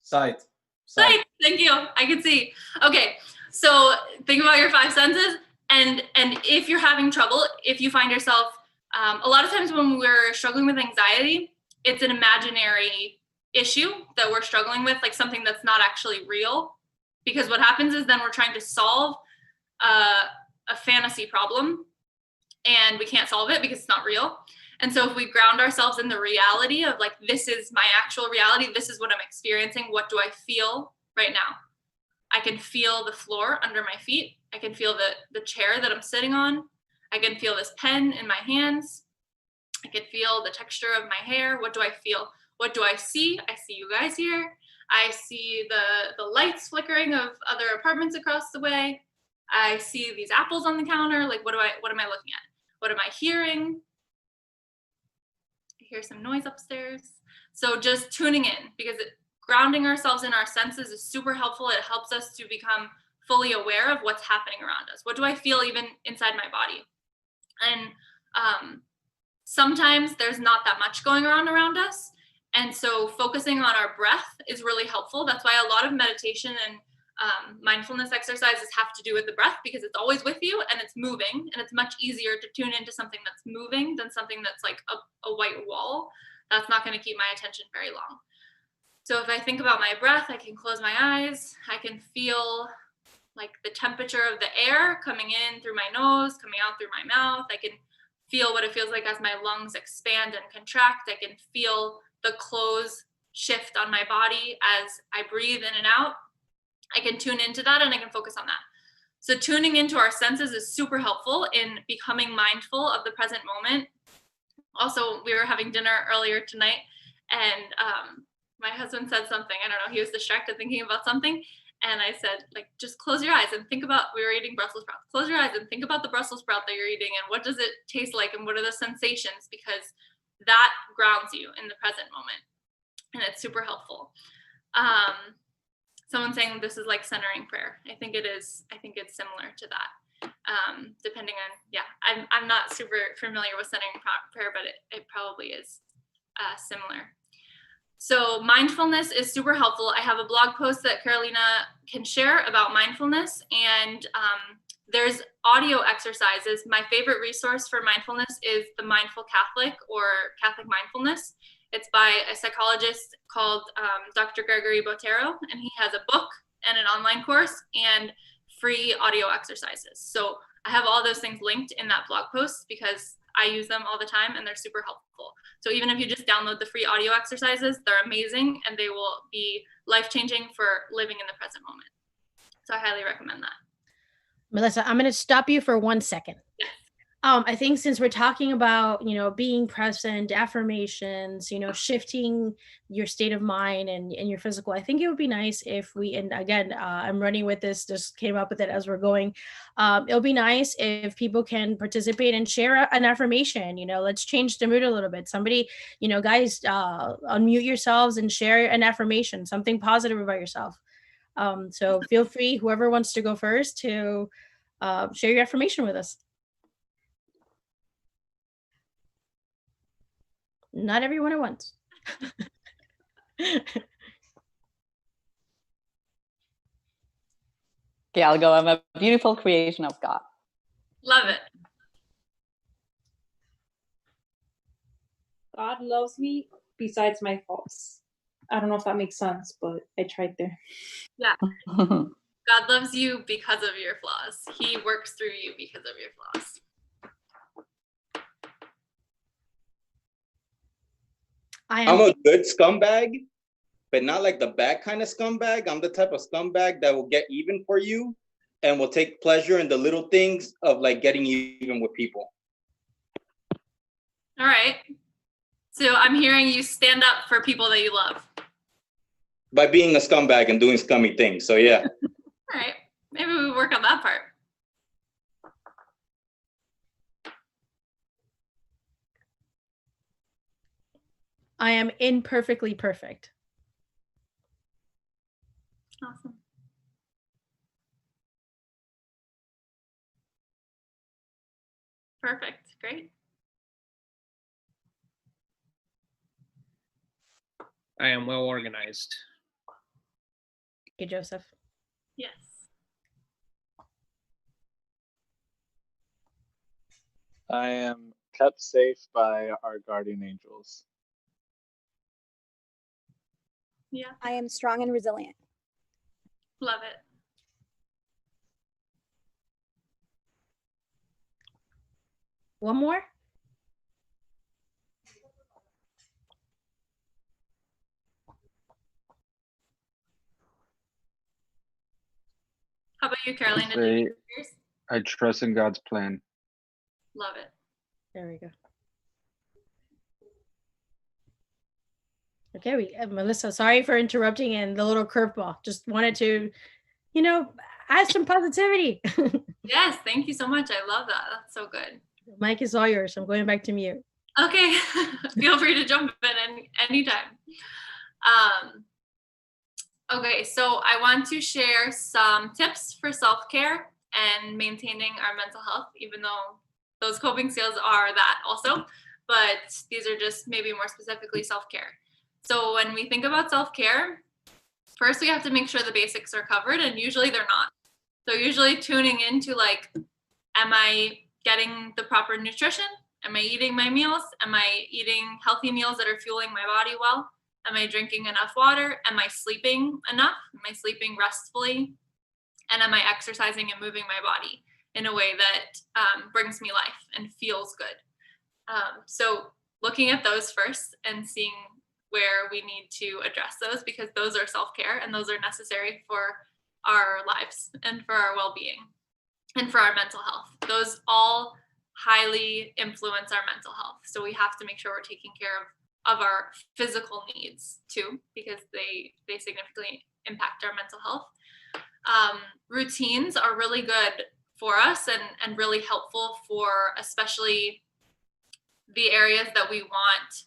Sight. Sight. Thank you. I can see. Okay. So think about your 5 senses. And if you're having trouble, if you find yourself, a lot of times when we're struggling with anxiety, it's an imaginary issue that we're struggling with, like something that's not actually real. Because what happens is then we're trying to solve a fantasy problem, and we can't solve it because it's not real. And so if we ground ourselves in the reality of like, this is my actual reality, this is what I'm experiencing, what do I feel right now? I can feel the floor under my feet. I can feel the chair that I'm sitting on. I can feel this pen in my hands. I can feel the texture of my hair. What do I feel? What do I see? I see you guys here. I see the lights flickering of other apartments across the way. I see these apples on the counter. Like, what am I looking at? What am I hearing? I hear some noise upstairs. So just tuning in, because grounding ourselves in our senses is super helpful. It helps us to become fully aware of what's happening around us. What do I feel even inside my body? And sometimes there's not that much going on around us. And so focusing on our breath is really helpful. That's why a lot of meditation and mindfulness exercises have to do with the breath, because it's always with you and it's moving, and it's much easier to tune into something that's moving than something that's like a white wall. That's not going to keep my attention very long. So if I think about my breath, I can close my eyes. I can feel like the temperature of the air coming in through my nose, coming out through my mouth. I can feel what it feels like as my lungs expand and contract. I can feel the clothes shift on my body as I breathe in and out, I can tune into that and I can focus on that. So tuning into our senses is super helpful in becoming mindful of the present moment. Also, we were having dinner earlier tonight, and my husband said something. I don't know, he was distracted thinking about something. And I said, like, just close your eyes and think about, we were eating Brussels sprouts. Close your eyes and think about the Brussels sprout that you're eating and what does it taste like and what are the sensations, because that grounds you in the present moment. And it's super helpful. Someone saying this is like centering prayer. I think it is. I think it's similar to that. Depending on, I'm not super familiar with centering prayer, but it probably is similar. So mindfulness is super helpful. I have a blog post that Carolina can share about mindfulness, and there's audio exercises. My favorite resource for mindfulness is the Mindful Catholic, or Catholic Mindfulness. It's by a psychologist called Dr. Gregory Botero, and he has a book and an online course and free audio exercises. So I have all those things linked in that blog post because I use them all the time and they're super helpful. So even if you just download the free audio exercises, they're amazing and they will be life-changing for living in the present moment. So I highly recommend that. Melissa, I'm going to stop you for 1 second. Yes. I think since we're talking about, being present, affirmations, shifting your state of mind and your physical, I think it would be nice if we, and again, I'm running with this, just came up with it as we're going. It'll be nice if people can participate and share an affirmation. Let's change the mood a little bit. Somebody, guys, unmute yourselves and share an affirmation, something positive about yourself. So feel free, whoever wants to go first, to share your affirmation with us. Not everyone at once. Okay, I'll go. I'm a beautiful creation of God. Love it. God loves me besides my faults. I don't know if that makes sense, but I tried there. Yeah. God loves you because of your flaws. He works through you because of your flaws. I'm a good scumbag, but not like the bad kind of scumbag. I'm the type of scumbag that will get even for you and will take pleasure in the little things of like getting even with people. All right. So I'm hearing you stand up for people that you love. By being a scumbag and doing scummy things. So yeah. All right. Maybe we work on that part. I am imperfectly perfect. Awesome. Perfect. Great. I am well organized. Okay, Joseph. Yes. I am kept safe by our guardian angels. Yeah. I am strong and resilient. Love it. One more? How about you, Carolina? I trust in God's plan. Love it. There we go. Okay, Melissa, sorry for interrupting and the little curveball. Just wanted to, add some positivity. Yes, thank you so much. I love that. That's so good. Mic is all yours. I'm going back to mute. Okay. Feel free to jump in anytime. Okay, so I want to share some tips for self-care and maintaining our mental health, even though those coping skills are that also, but these are just maybe more specifically self-care. So when we think about self-care, first we have to make sure the basics are covered, and usually they're not. So usually tuning into like, am I getting the proper nutrition? Am I eating my meals? Am I eating healthy meals that are fueling my body well? Am I drinking enough water? Am I sleeping enough? Am I sleeping restfully? And am I exercising and moving my body in a way that brings me life and feels good? So looking at those first and seeing where we need to address those, because those are self-care and those are necessary for our lives and for our well-being and for our mental health. Those all highly influence our mental health. So we have to make sure we're taking care of our physical needs too, because they significantly impact our mental health. Routines are really good for us and really helpful for especially the areas that we want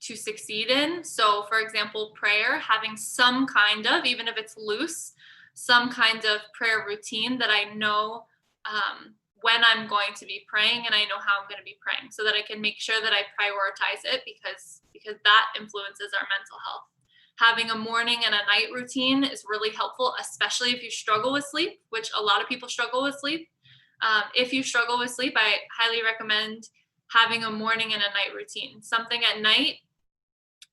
to succeed in. So for example, prayer, having some kind of, even if it's loose, some kind of prayer routine that I know when I'm going to be praying, and I know how I'm going to be praying, so that I can make sure that I prioritize it, because that influences our mental health. Having a morning and a night routine is really helpful, especially if you struggle with sleep, which a lot of people struggle with sleep. If you struggle with sleep, I highly recommend having a morning and a night routine, something at night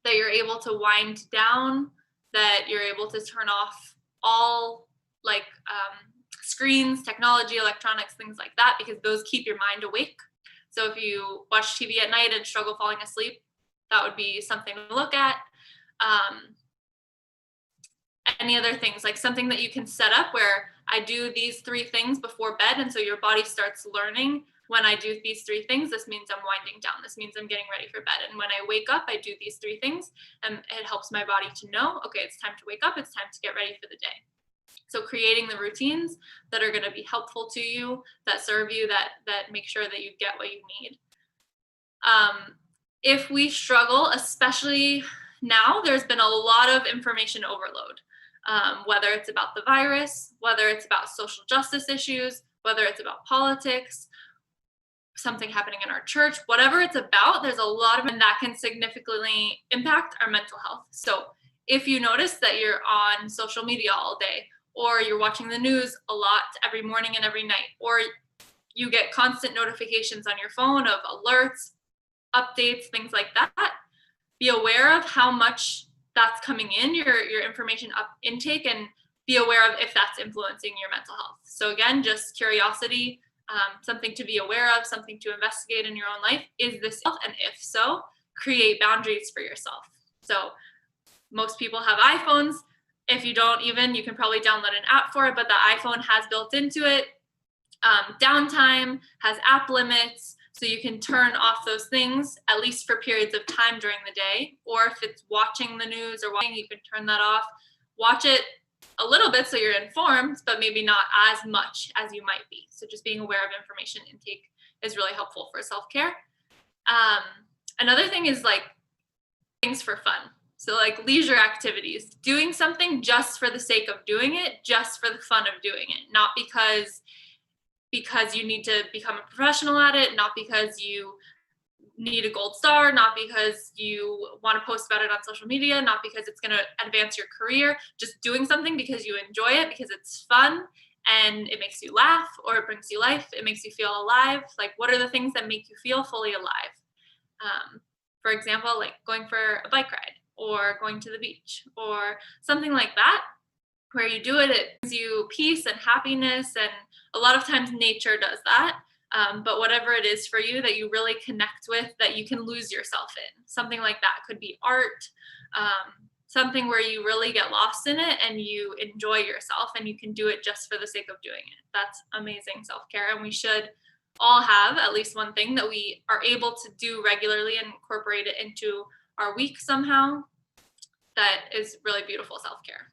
that you're able to wind down, that you're able to turn off all screens, technology, electronics, things like that, because those keep your mind awake. So if you watch TV at night and struggle falling asleep, that would be something to look at. Any other things, like something that you can set up where I do these 3 things before bed, and so your body starts learning, when I do these 3 things, this means I'm winding down, this means I'm getting ready for bed. And when I wake up, I do these 3 things, and it helps my body to know, okay, it's time to wake up, it's time to get ready for the day. So creating the routines that are going to be helpful to you, that serve you, that make sure that you get what you need. If we struggle, especially now, there's been a lot of information overload, whether it's about the virus, whether it's about social justice issues, whether it's about politics, something happening in our church, whatever it's about, there's a lot of, and that can significantly impact our mental health. So if you notice that you're on social media all day, or you're watching the news a lot every morning and every night, or you get constant notifications on your phone of alerts, updates, things like that, be aware of how much that's coming in, your information intake, and be aware of if that's influencing your mental health. So again, just curiosity, something to be aware of, something to investigate in your own life. Is this self? And if so, create boundaries for yourself. So most people have iPhones. If you don't even, you can probably download an app for it, but the iPhone has built into it downtime, has app limits, so you can turn off those things, at least for periods of time during the day. Or if it's watching the news or watching, you can turn that off. Watch it a little bit so you're informed, but maybe not as much as you might be. So just being aware of information intake is really helpful for self-care. Another thing is like things for fun. So like leisure activities, doing something just for the sake of doing it, just for the fun of doing it, not because you need to become a professional at it, not because you need a gold star, not because you want to post about it on social media, not because it's going to advance your career, just doing something because you enjoy it, because it's fun and it makes you laugh, or it brings you life, it makes you feel alive. Like, what are the things that make you feel fully alive? For example, like going for a bike ride, or going to the beach, or something like that, where you do it, it brings you peace and happiness. And a lot of times nature does that. But whatever it is for you that you really connect with, that you can lose yourself in, something like that could be art, something where you really get lost in it and you enjoy yourself and you can do it just for the sake of doing it. That's amazing self-care. And we should all have at least one thing that we are able to do regularly and incorporate it into our week somehow. That is really beautiful self-care.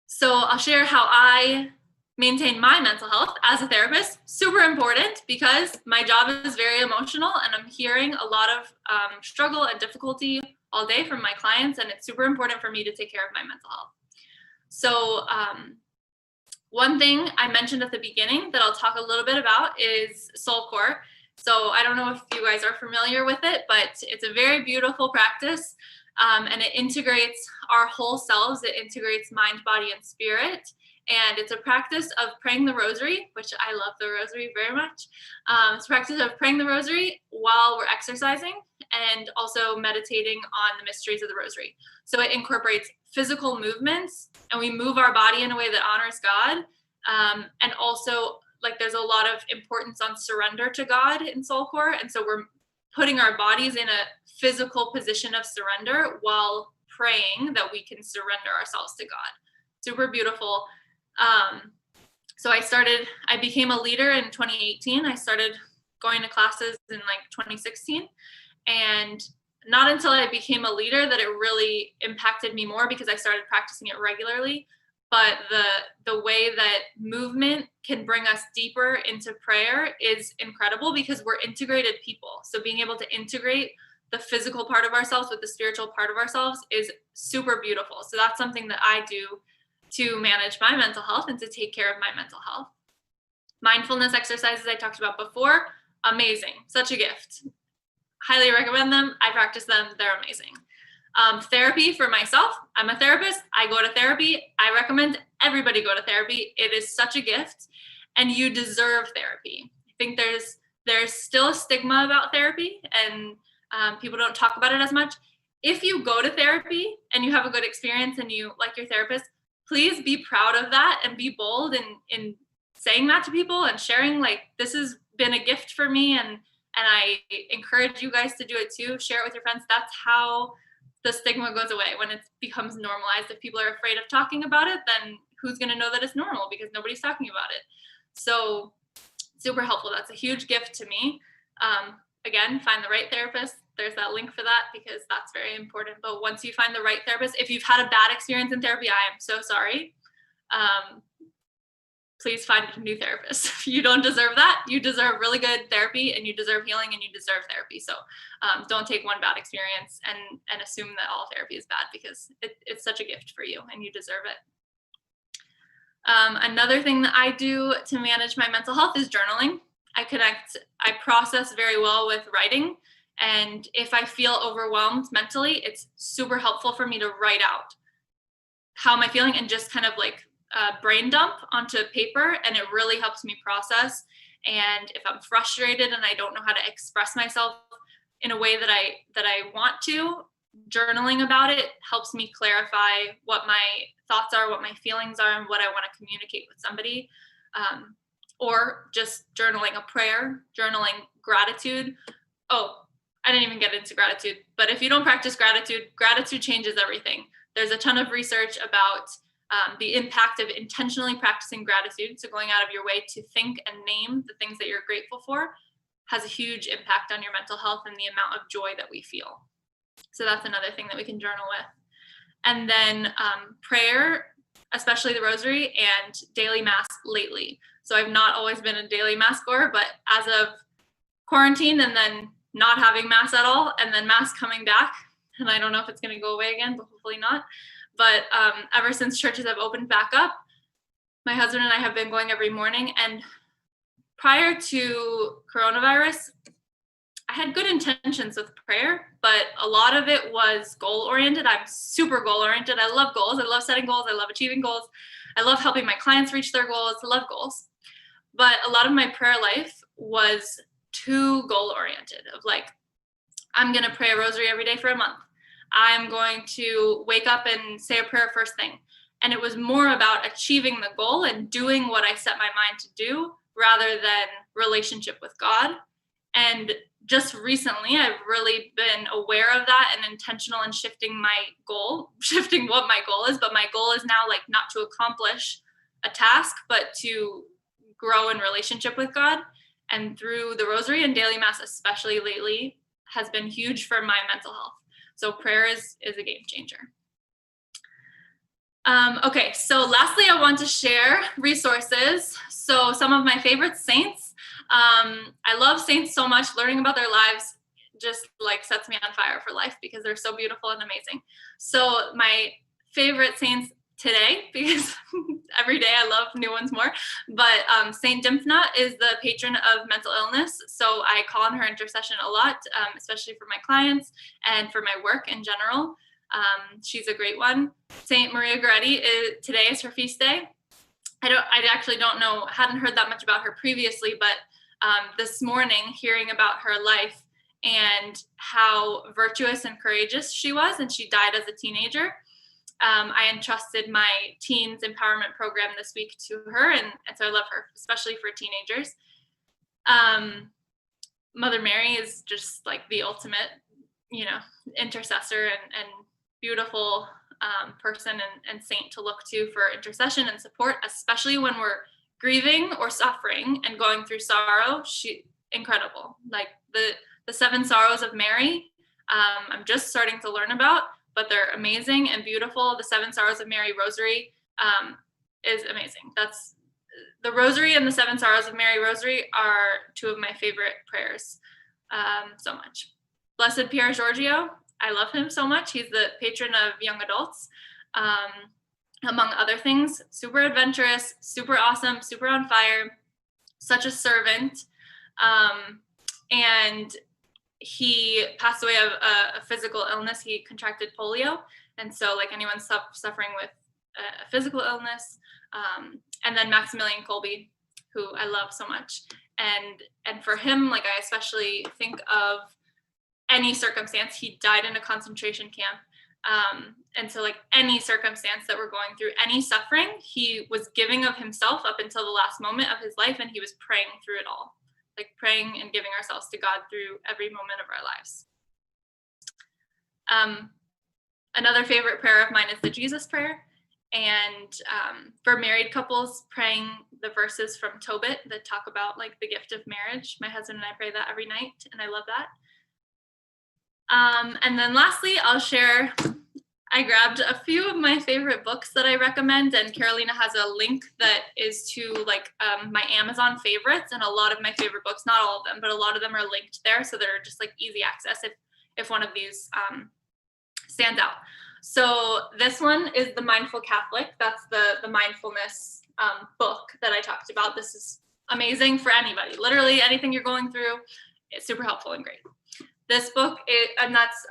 So I'll share how I maintain my mental health as a therapist. Super important, because my job is very emotional and I'm hearing a lot of struggle and difficulty all day from my clients, and it's super important for me to take care of my mental health. So one thing I mentioned at the beginning that I'll talk a little bit about is Soulcore. So I don't know if you guys are familiar with it, but it's a very beautiful practice. And it integrates our whole selves. It integrates mind, body, and spirit. And it's a practice of praying the rosary, which I love the rosary very much. It's a practice of praying the rosary while we're exercising, and also meditating on the mysteries of the rosary. So it incorporates physical movements, and we move our body in a way that honors God. And also, like, there's a lot of importance on surrender to God in Soulcore. And so we're putting our bodies in a physical position of surrender while praying that we can surrender ourselves to God. Super beautiful. So I became a leader in 2018. I started going to classes in like 2016. And not until I became a leader that it really impacted me more, because I started practicing it regularly. But the way that movement can bring us deeper into prayer is incredible, because we're integrated people. So being able to integrate the physical part of ourselves with the spiritual part of ourselves is super beautiful. So that's something that I do to manage my mental health and to take care of my mental health. Mindfulness exercises I talked about before, amazing, such a gift. Highly recommend them. I practice them. They're amazing. Therapy for myself. I'm a therapist. I go to therapy. I recommend everybody go to therapy. It is such a gift, and you deserve therapy. I think there's still a stigma about therapy, and people don't talk about it as much. If you go to therapy and you have a good experience and you like your therapist, please be proud of that and be bold in saying that to people and sharing, like, this has been a gift for me, and I encourage you guys to do it too. Share it with your friends. That's how the stigma goes away, when it becomes normalized. If people are afraid of talking about it, then who's going to know that it's normal, because nobody's talking about it. So super helpful. That's a huge gift to me. Again, find the right therapist. There's that link for that, because that's very important. But once you find the right therapist, if you've had a bad experience in therapy, I am so sorry. Please find a new therapist. You don't deserve that. You deserve really good therapy, and you deserve healing, and you deserve therapy. So don't take one bad experience and assume that all therapy is bad, because it's such a gift for you and you deserve it. Another thing that I do to manage my mental health is journaling. I process very well with writing. And if I feel overwhelmed mentally, it's super helpful for me to write out how am I feeling and just kind of like brain dump onto paper, and it really helps me process. And if I'm frustrated and I don't know how to express myself in a way that I want to, journaling about it helps me clarify what my thoughts are, what my feelings are, and what I want to communicate with somebody. Or just journaling a prayer, journaling gratitude. Oh, I didn't even get into gratitude, but if you don't practice gratitude, gratitude changes everything. There's a ton of research about the impact of intentionally practicing gratitude. So going out of your way to think and name the things that you're grateful for has a huge impact on your mental health and the amount of joy that we feel. So that's another thing that we can journal with. And then prayer, especially the rosary, and daily mass lately. So I've not always been a daily mass goer, but as of quarantine and then not having mass at all, and then mass coming back, and I don't know if it's going to go away again, but hopefully not. But ever since churches have opened back up, my husband and I have been going every morning. And prior to coronavirus, I had good intentions with prayer, but a lot of it was goal-oriented. I'm super goal-oriented. I love goals. I love setting goals. I love achieving goals. I love helping my clients reach their goals. I love goals. But a lot of my prayer life was too goal-oriented, of like, I'm going to pray a rosary every day for a month. I'm going to wake up and say a prayer first thing. And it was more about achieving the goal and doing what I set my mind to do rather than relationship with God. And just recently, I've really been aware of that and intentional in shifting what my goal is. But my goal is now like not to accomplish a task, but to grow in relationship with God. And through the rosary and daily mass, especially lately, has been huge for my mental health. So prayer is a game changer. Okay, so lastly, I want to share resources. So some of my favorite saints. I love saints so much. Learning about their lives just like sets me on fire for life, because they're so beautiful and amazing. So my favorite saints today, because every day I love new ones more, but Saint Dymphna is the patron of mental illness. So I call on her intercession a lot, especially for my clients and for my work in general. She's a great one. Saint Maria Goretti today is her feast day. I actually don't know, hadn't heard that much about her previously, but this morning hearing about her life and how virtuous and courageous she was, and she died as a teenager. I entrusted my teens empowerment program this week to her, and so I love her, especially for teenagers. Mother Mary is just like the ultimate, you know, intercessor and beautiful person and saint to look to for intercession and support, especially when we're grieving or suffering and going through sorrow. She incredible. Like the 7 sorrows of Mary, I'm just starting to learn about, but they're amazing and beautiful. The 7 sorrows of Mary rosary is amazing. That's the rosary, and the 7 sorrows of Mary rosary are 2 of my favorite prayers so much. Blessed Pier Giorgio, I love him so much. He's the patron of young adults, among other things. Super adventurous, super awesome, super on fire, such a servant. And he passed away of a physical illness. He contracted polio. And so like anyone suffering with a physical illness, and then Maximilian Kolbe, who I love so much. And for him, like I especially think of any circumstance. He died in a concentration camp. And so like any circumstance that we're going through, any suffering, he was giving of himself up until the last moment of his life. And he was praying through it all, like praying and giving ourselves to God through every moment of our lives. Another favorite prayer of mine is the Jesus prayer. And for married couples, praying the verses from Tobit that talk about like the gift of marriage. My husband and I pray that every night, and I love that. And then lastly, I'll share, I grabbed a few of my favorite books that I recommend, and Carolina has a link that is to like my Amazon favorites, and a lot of my favorite books, not all of them, but a lot of them are linked there, so they're just like easy access if one of these stands out. So this one is The Mindful Catholic. That's the mindfulness book that I talked about. This is amazing for anybody. Literally anything you're going through, it's super helpful and great. This book, and that's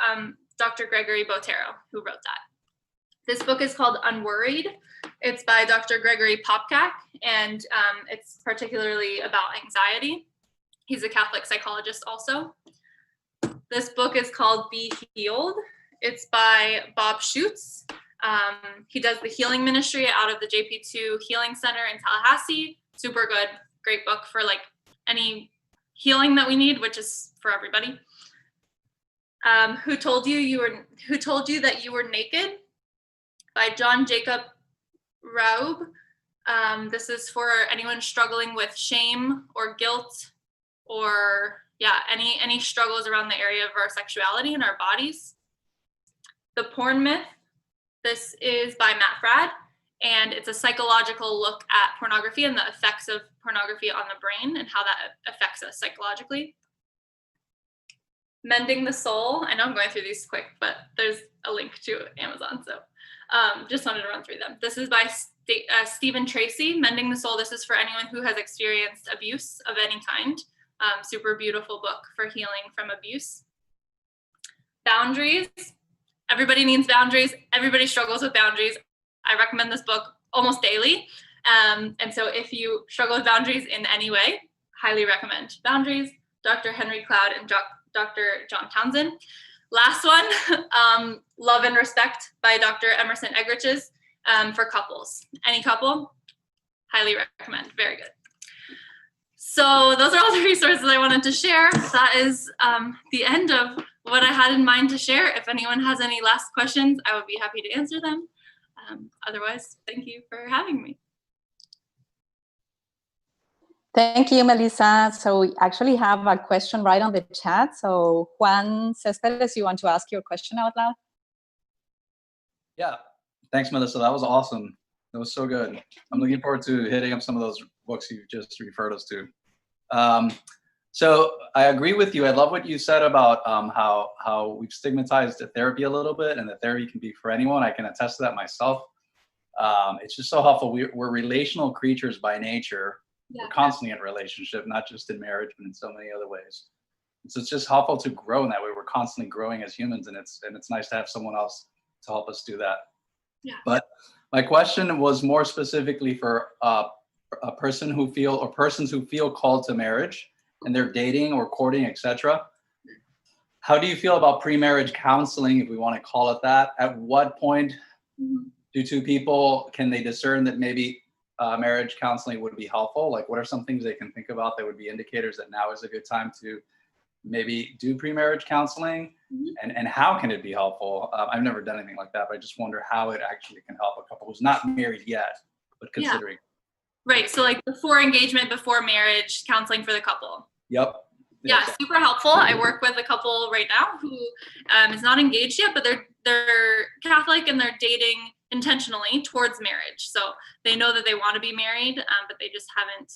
Dr. Gregory Botero who wrote that. This book is called Unworried. It's by Dr. Gregory Popcak, and it's particularly about anxiety. He's a Catholic psychologist also. This book is called Be Healed. It's by Bob Schutz. He does the healing ministry out of the JP2 Healing Center in Tallahassee. Super good, great book for like any healing that we need, which is for everybody. Who Told You That You Were Naked by John Jacob Raub. This is for anyone struggling with shame or guilt or any struggles around the area of our sexuality and our bodies. The Porn Myth. This is by Matt Fradd, and it's a psychological look at pornography and the effects of pornography on the brain and how that affects us psychologically. Mending the Soul. I know I'm going through these quick, but there's a link to Amazon, so just wanted to run through them. This is by Stephen Tracy, Mending the Soul. This is for anyone who has experienced abuse of any kind. Super beautiful book for healing from abuse. Boundaries. Everybody needs boundaries. Everybody struggles with boundaries. I recommend this book almost daily. And so if you struggle with boundaries in any way, highly recommend Boundaries, Dr. Henry Cloud and Dr. John Townsend. Last one, Love and Respect by Dr. Emerson Eggerichs for couples. Any couple, highly recommend, very good. So those are all the resources I wanted to share. That is the end of what I had in mind to share. If anyone has any last questions, I would be happy to answer them. Otherwise, thank you for having me. Thank you, Melissa. So we actually have a question right on the chat. So Juan Cespedes, you want to ask your question out loud? Yeah, thanks, Melissa. That was awesome. That was so good. I'm looking forward to hitting up some of those books you just referred us to. So I agree with you. I love what you said about how we've stigmatized therapy a little bit, and that therapy can be for anyone. I can attest to that myself. It's just so helpful. We're relational creatures by nature. Yeah. We're constantly in relationship, not just in marriage, but in so many other ways. And so it's just helpful to grow in that way. We're constantly growing as humans, and it's nice to have someone else to help us do that. Yeah. But my question was more specifically for a person who persons who feel called to marriage, and they're dating or courting, etc. How do you feel about pre-marriage counseling, if we want to call it that? At what point do two people, can they discern that maybe marriage counseling would be helpful? Like, what are some things they can think about that would be indicators that now is a good time to maybe do pre-marriage counseling, and how can it be helpful? I've never done anything like that, but I just wonder how it actually can help a couple who's not married yet, but considering. Right. So like before engagement, before marriage, counseling for the couple. Yep. Yeah, super helpful. I work with a couple right now who is not engaged yet, but they're Catholic and they're dating intentionally towards marriage. So they know that they want to be married, but they just haven't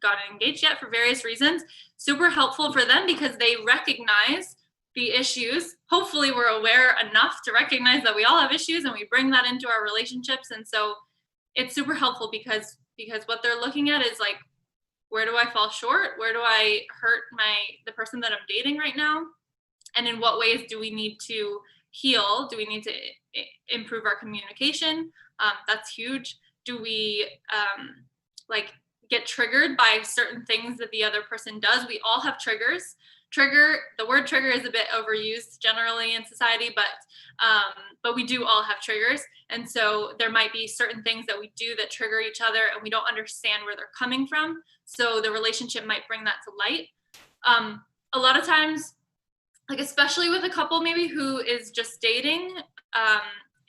gotten engaged yet for various reasons. Super helpful for them because they recognize the issues. Hopefully we're aware enough to recognize that we all have issues and we bring that into our relationships. And so it's super helpful because what they're looking at is like, where do I fall short? Where do I hurt the person that I'm dating right now? And in what ways do we need to heal? Do we need to improve our communication? That's huge. Do we get triggered by certain things that the other person does? We all have triggers. The word trigger is a bit overused generally in society, but we do all have triggers. And so there might be certain things that we do that trigger each other and we don't understand where they're coming from. So the relationship might bring that to light. A lot of times, like especially with a couple maybe who is just dating,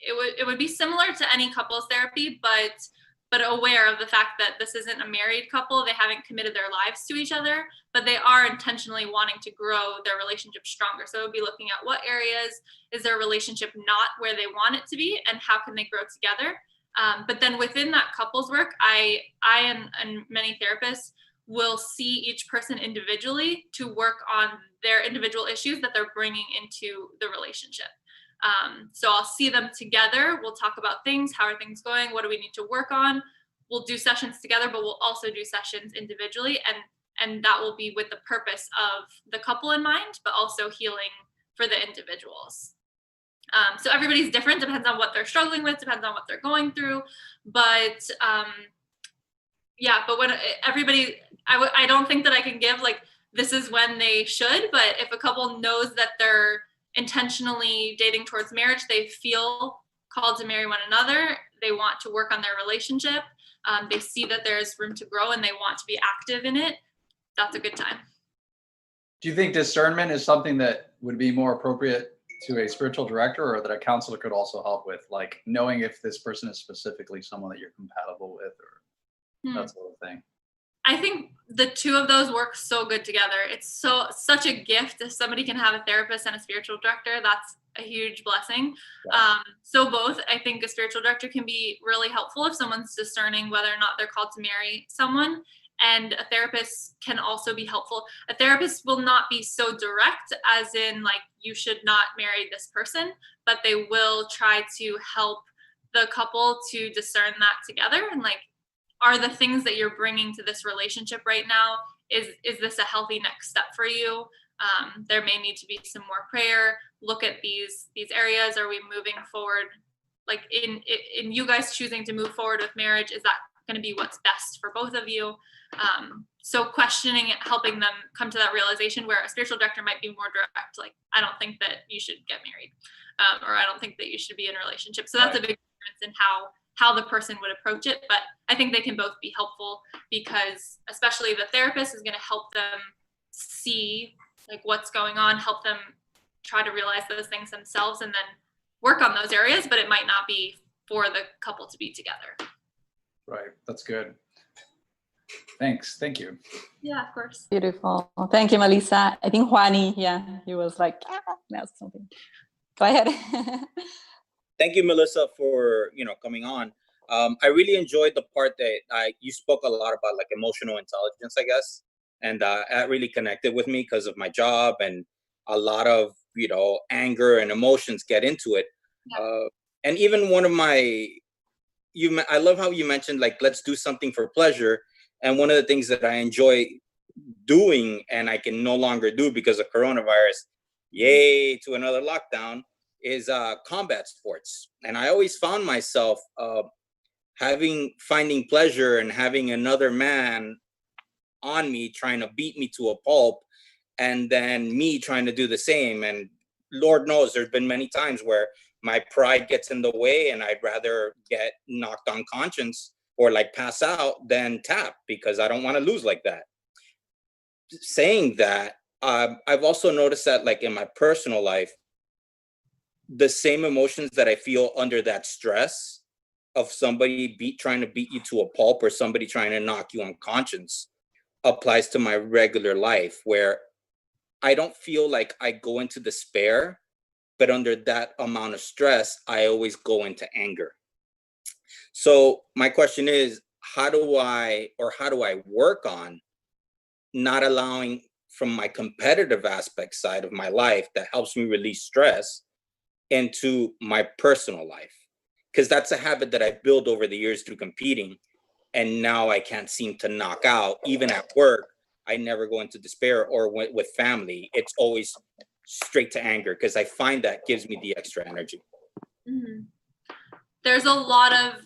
it would be similar to any couples therapy, but aware of the fact that this isn't a married couple. They haven't committed their lives to each other, but they are intentionally wanting to grow their relationship stronger. So it would be looking at what areas is their relationship not where they want it to be and how can they grow together. But then within that couples work, I and many therapists will see each person individually to work on their individual issues that they're bringing into the relationship. So I'll see them together. We'll talk about things. How are things going? What do we need to work on? We'll do sessions together, but we'll also do sessions individually. And that will be with the purpose of the couple in mind, but also healing for the individuals. So everybody's different, depends on what they're struggling with, depends on what they're going through. But but when everybody, I don't think that I can give like, this is when they should, but if a couple knows that they're intentionally dating towards marriage, they feel called to marry one another, they want to work on their relationship, they see that there's room to grow and they want to be active in it, that's a good time. Do you think discernment is something that would be more appropriate to a spiritual director or that a counselor could also help with, like knowing if this person is specifically someone that you're compatible with or that sort of thing? I think the two of those work so good together. It's such a gift if somebody can have a therapist and a spiritual director. That's a huge blessing. Yeah. So both, I think a spiritual director can be really helpful if someone's discerning whether or not they're called to marry someone. And a therapist can also be helpful. A therapist will not be so direct as in like, you should not marry this person, but they will try to help the couple to discern that together and like, are the things that you're bringing to this relationship right now, is this a healthy next step for you? There may need to be some more prayer. Look at these areas. Are we moving forward? Like in you guys choosing to move forward with marriage, is that going to be what's best for both of you? So questioning it, helping them come to that realization, where a spiritual director might be more direct, like, I don't think that you should get married, or I don't think that you should be in a relationship. So that's a big difference in how the person would approach it. But I think they can both be helpful, because especially the therapist is going to help them see like what's going on, help them try to realize those things themselves and then work on those areas, but it might not be for the couple to be together. Right. That's good. Thanks. Thank you. Yeah, of course. Beautiful. Thank you, Melissa. I think Juani, he was like, that's something. Go ahead. Thank you, Melissa, for coming on. I really enjoyed the part that you spoke a lot about, like emotional intelligence, I guess, and that really connected with me because of my job, and a lot of anger and emotions get into it. Yeah. And even one of I love how you mentioned like, let's do something for pleasure. And one of the things that I enjoy doing and I can no longer do because of coronavirus, yay to another lockdown, is combat sports. And I always found myself finding pleasure and having another man on me trying to beat me to a pulp, and then me trying to do the same. And Lord knows there's been many times where my pride gets in the way and I'd rather get knocked unconscious or like pass out than tap, because I don't want to lose like that. Saying that, I've also noticed that like in my personal life, the same emotions that I feel under that stress of somebody trying to beat you to a pulp or somebody trying to knock you unconscious applies to my regular life, where I don't feel like I go into despair, but under that amount of stress, I always go into anger. So my question is, how do I work on not allowing from my competitive aspect side of my life that helps me release stress into my personal life? Because that's a habit that I built over the years through competing. And now I can't seem to knock out. Even at work, I never go into despair, or with family, it's always straight to anger, because I find that gives me the extra energy. Mm-hmm. There's a lot of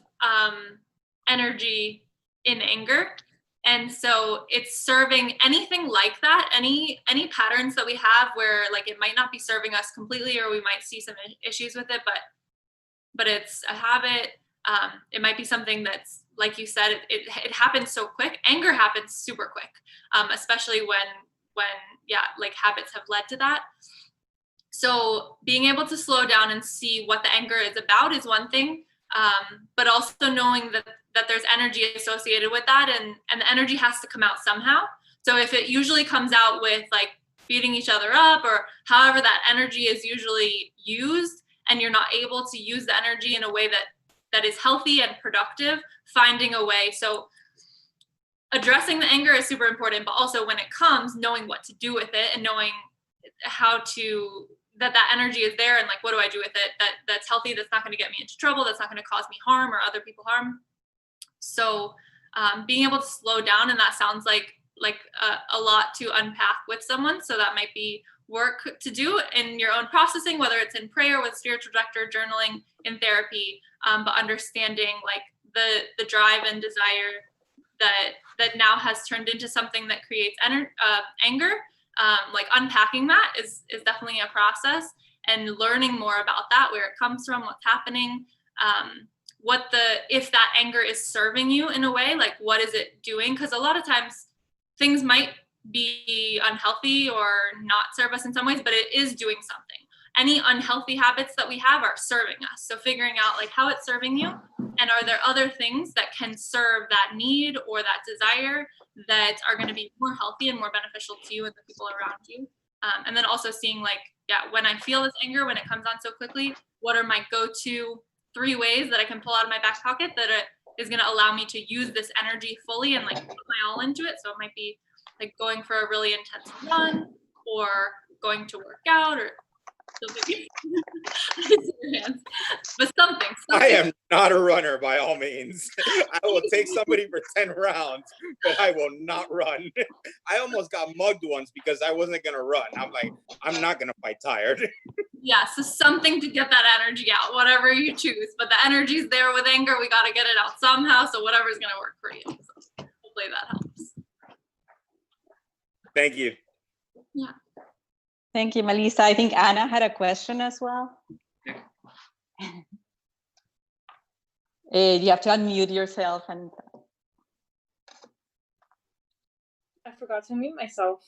energy in anger. And so it's serving anything like that, any patterns that we have where like it might not be serving us completely, or we might see some issues with it, but it's a habit. It might be something that's, like you said, it happens so quick. Anger happens super quick, especially when like habits have led to that. So being able to slow down and see what the anger is about is one thing, but also knowing that there's energy associated with that, and the energy has to come out somehow. So if it usually comes out with like beating each other up, or however that energy is usually used, and you're not able to use the energy in a way that is healthy and productive, finding a way. So addressing the anger is super important, but also when it comes, knowing what to do with it, and knowing how to, that energy is there, and like, what do I do with it that's healthy, that's not going to get me into trouble, that's not going to cause me harm or other people harm. So being able to slow down, and that sounds like a lot to unpack with someone. So that might be work to do in your own processing, whether it's in prayer, with spiritual director, journaling, in therapy, but understanding like the drive and desire that now has turned into something that creates anger. Like unpacking that is definitely a process, and learning more about that, where it comes from, what's happening, if that anger is serving you in a way, like what is it doing? Because a lot of times things might be unhealthy or not serve us in some ways, but it is doing something. Any unhealthy habits that we have are serving us. So figuring out like how it's serving you, and are there other things that can serve that need or that desire that are going to be more healthy and more beneficial to you and the people around you. And then also seeing like, when I feel this anger, when it comes on so quickly, what are my go-to 3 ways that I can pull out of my back pocket that is going to allow me to use this energy fully and like put my all into it. So it might be like going for a really intense run, or going to work out, or but something. I am not a runner by all means. I will take somebody for 10 rounds, but I will not run. I almost got mugged once because I wasn't going to run. I'm like, I'm not going to fight tired. Yeah, so something to get that energy out, whatever you choose. But the energy's there with anger. We got to get it out somehow. So whatever's going to work for you. So hopefully that helps. Thank you. Yeah. Thank you, Melissa. I think Anna had a question as well. You have to unmute yourself. And I forgot to mute myself.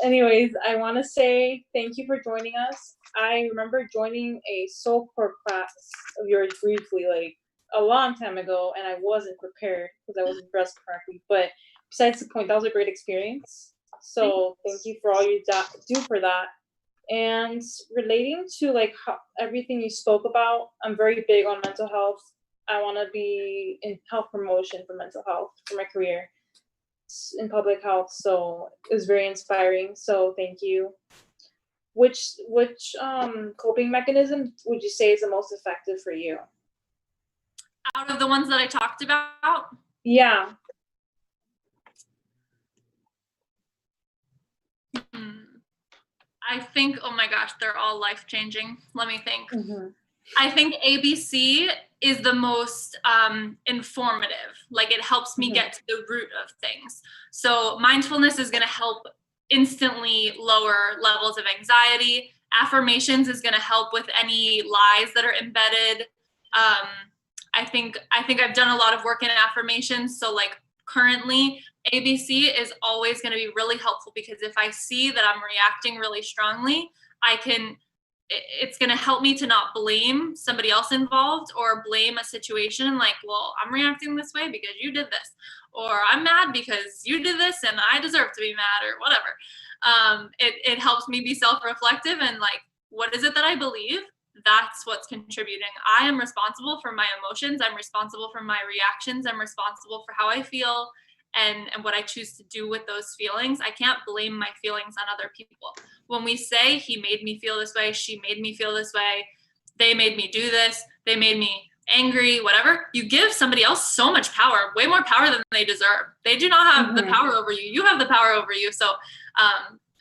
Anyways, I want to say thank you for joining us. I remember joining a soul core class of yours briefly, like a long time ago, and I wasn't prepared because I wasn't dressed correctly. But besides the point, that was a great experience. So thank you for all you do for that. And relating to like everything you spoke about, I'm very big on mental health. I want to be in health promotion for mental health for my career in public health. So it was very inspiring. So thank you. Which coping mechanism would you say is the most effective for you? Out of the ones that I talked about? Yeah. I think, oh my gosh, they're all life-changing. Let me think. Mm-hmm. I think ABC is the most informative. Like it helps me get to the root of things. So mindfulness is going to help instantly lower levels of anxiety. Affirmations is going to help with any lies that are embedded. I think I've done a lot of work in affirmations. So like currently ABC is always going to be really helpful, because if I see that I'm reacting really strongly, it's going to help me to not blame somebody else involved or blame a situation like, well, I'm reacting this way because you did this, or I'm mad because you did this and I deserve to be mad, or whatever. It helps me be self-reflective and like, what is it that I believe? That's what's contributing. I am responsible for my emotions. I'm responsible for my reactions. I'm responsible for how I feel and what I choose to do with those feelings. I can't blame my feelings on other people. When we say he made me feel this way, she made me feel this way, they made me do this, they made me angry, whatever, you give somebody else so much power, way more power than they deserve. They do not have the power over you. You have the power over you. So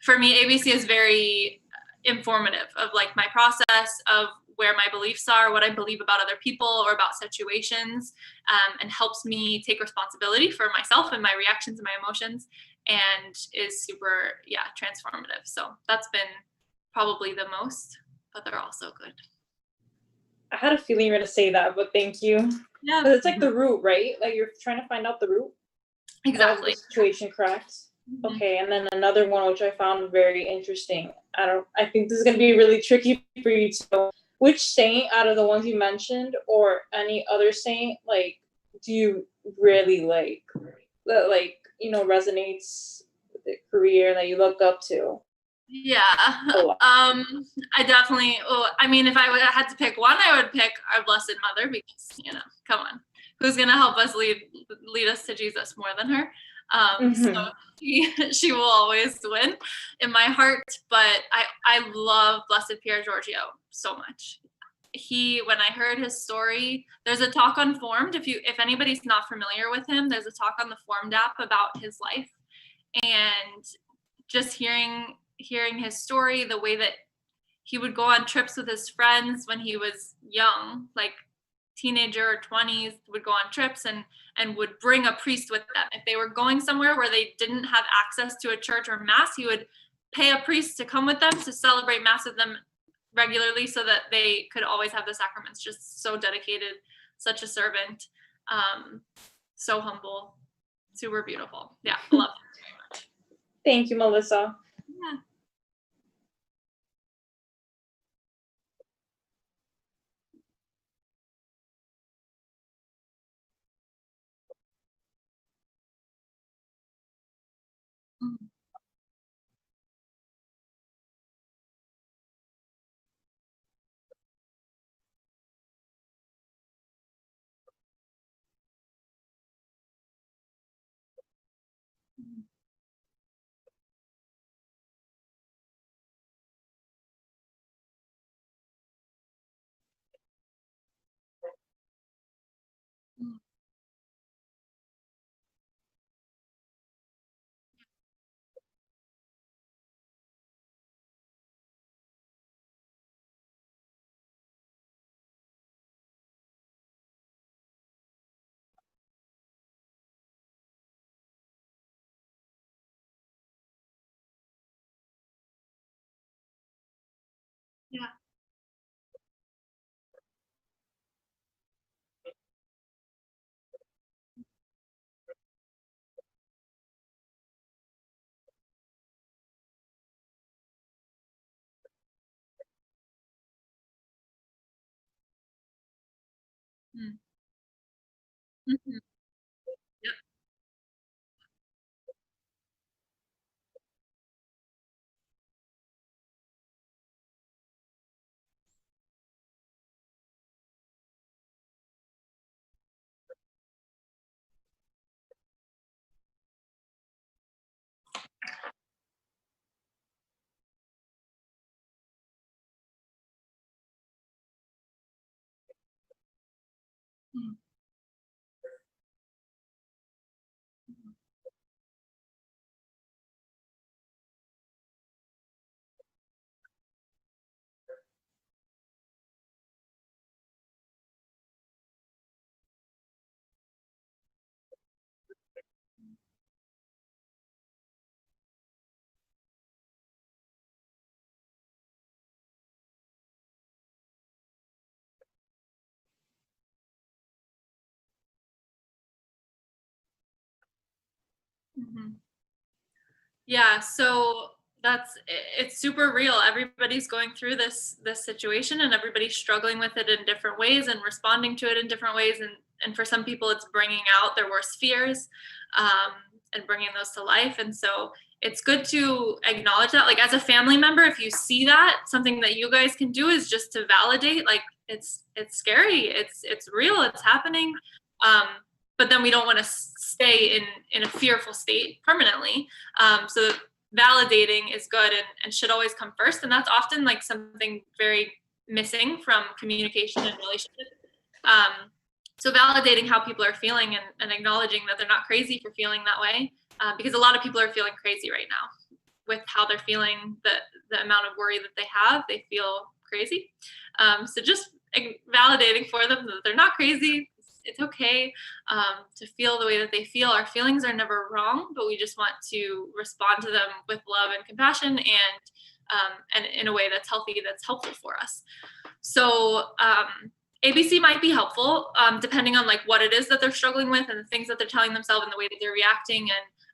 for me, ABC is very informative of like my process of where my beliefs are, what I believe about other people or about situations, and helps me take responsibility for myself and my reactions and my emotions, and is super, transformative. So that's been probably the most, but they're all so good. I had a feeling you were going to say that, but thank you. Yeah. It's like the root, right? Like you're trying to find out the root. Exactly. Of the situation, correct? Mm-hmm. Okay, and then another one which I found very interesting. I think this is going to be really tricky for you to know. Which saint out of the ones you mentioned, or any other saint, like, do you really like, resonates with the career that you look up to? Yeah. I definitely, I mean, if I had to pick one, I would pick our Blessed Mother, because, come on, who's going to help us lead us to Jesus more than her? So she will always win in my heart. But I love Blessed Pier Giorgio so much. When I heard his story, there's a talk on Formed. If anybody's not familiar with him, there's a talk on the Formed app about his life, and just hearing his story, the way that he would go on trips with his friends when he was young, like teenager or 20s, would go on trips and would bring a priest with them. If they were going somewhere where they didn't have access to a church or mass, he would pay a priest to come with them to celebrate mass with them regularly, so that they could always have the sacraments. Just so dedicated, such a servant, so humble, super beautiful. Yeah, I love him very much. Thank you, Melissa. Yeah. Yeah. Mm-hmm. Yep. Mm-hmm. Mhm. Yeah, so it's super real. Everybody's going through this situation, and everybody's struggling with it in different ways and responding to it in different ways. And for some people, it's bringing out their worst fears, and bringing those to life. And so it's good to acknowledge that. Like, as a family member, if you see that, something that you guys can do is just to validate, like, it's scary, it's real, it's happening. But then we don't want to stay in a fearful state permanently. So validating is good and should always come first. And that's often like something very missing from communication and relationships. So validating how people are feeling and acknowledging that they're not crazy for feeling that way, because a lot of people are feeling crazy right now with how they're feeling, the amount of worry that they have, they feel crazy. So just validating for them that they're not crazy. It's okay to feel the way that they feel. Our feelings are never wrong, but we just want to respond to them with love and compassion, and in a way that's healthy, that's helpful for us. So ABC might be helpful depending on like what it is that they're struggling with and the things that they're telling themselves and the way that they're reacting.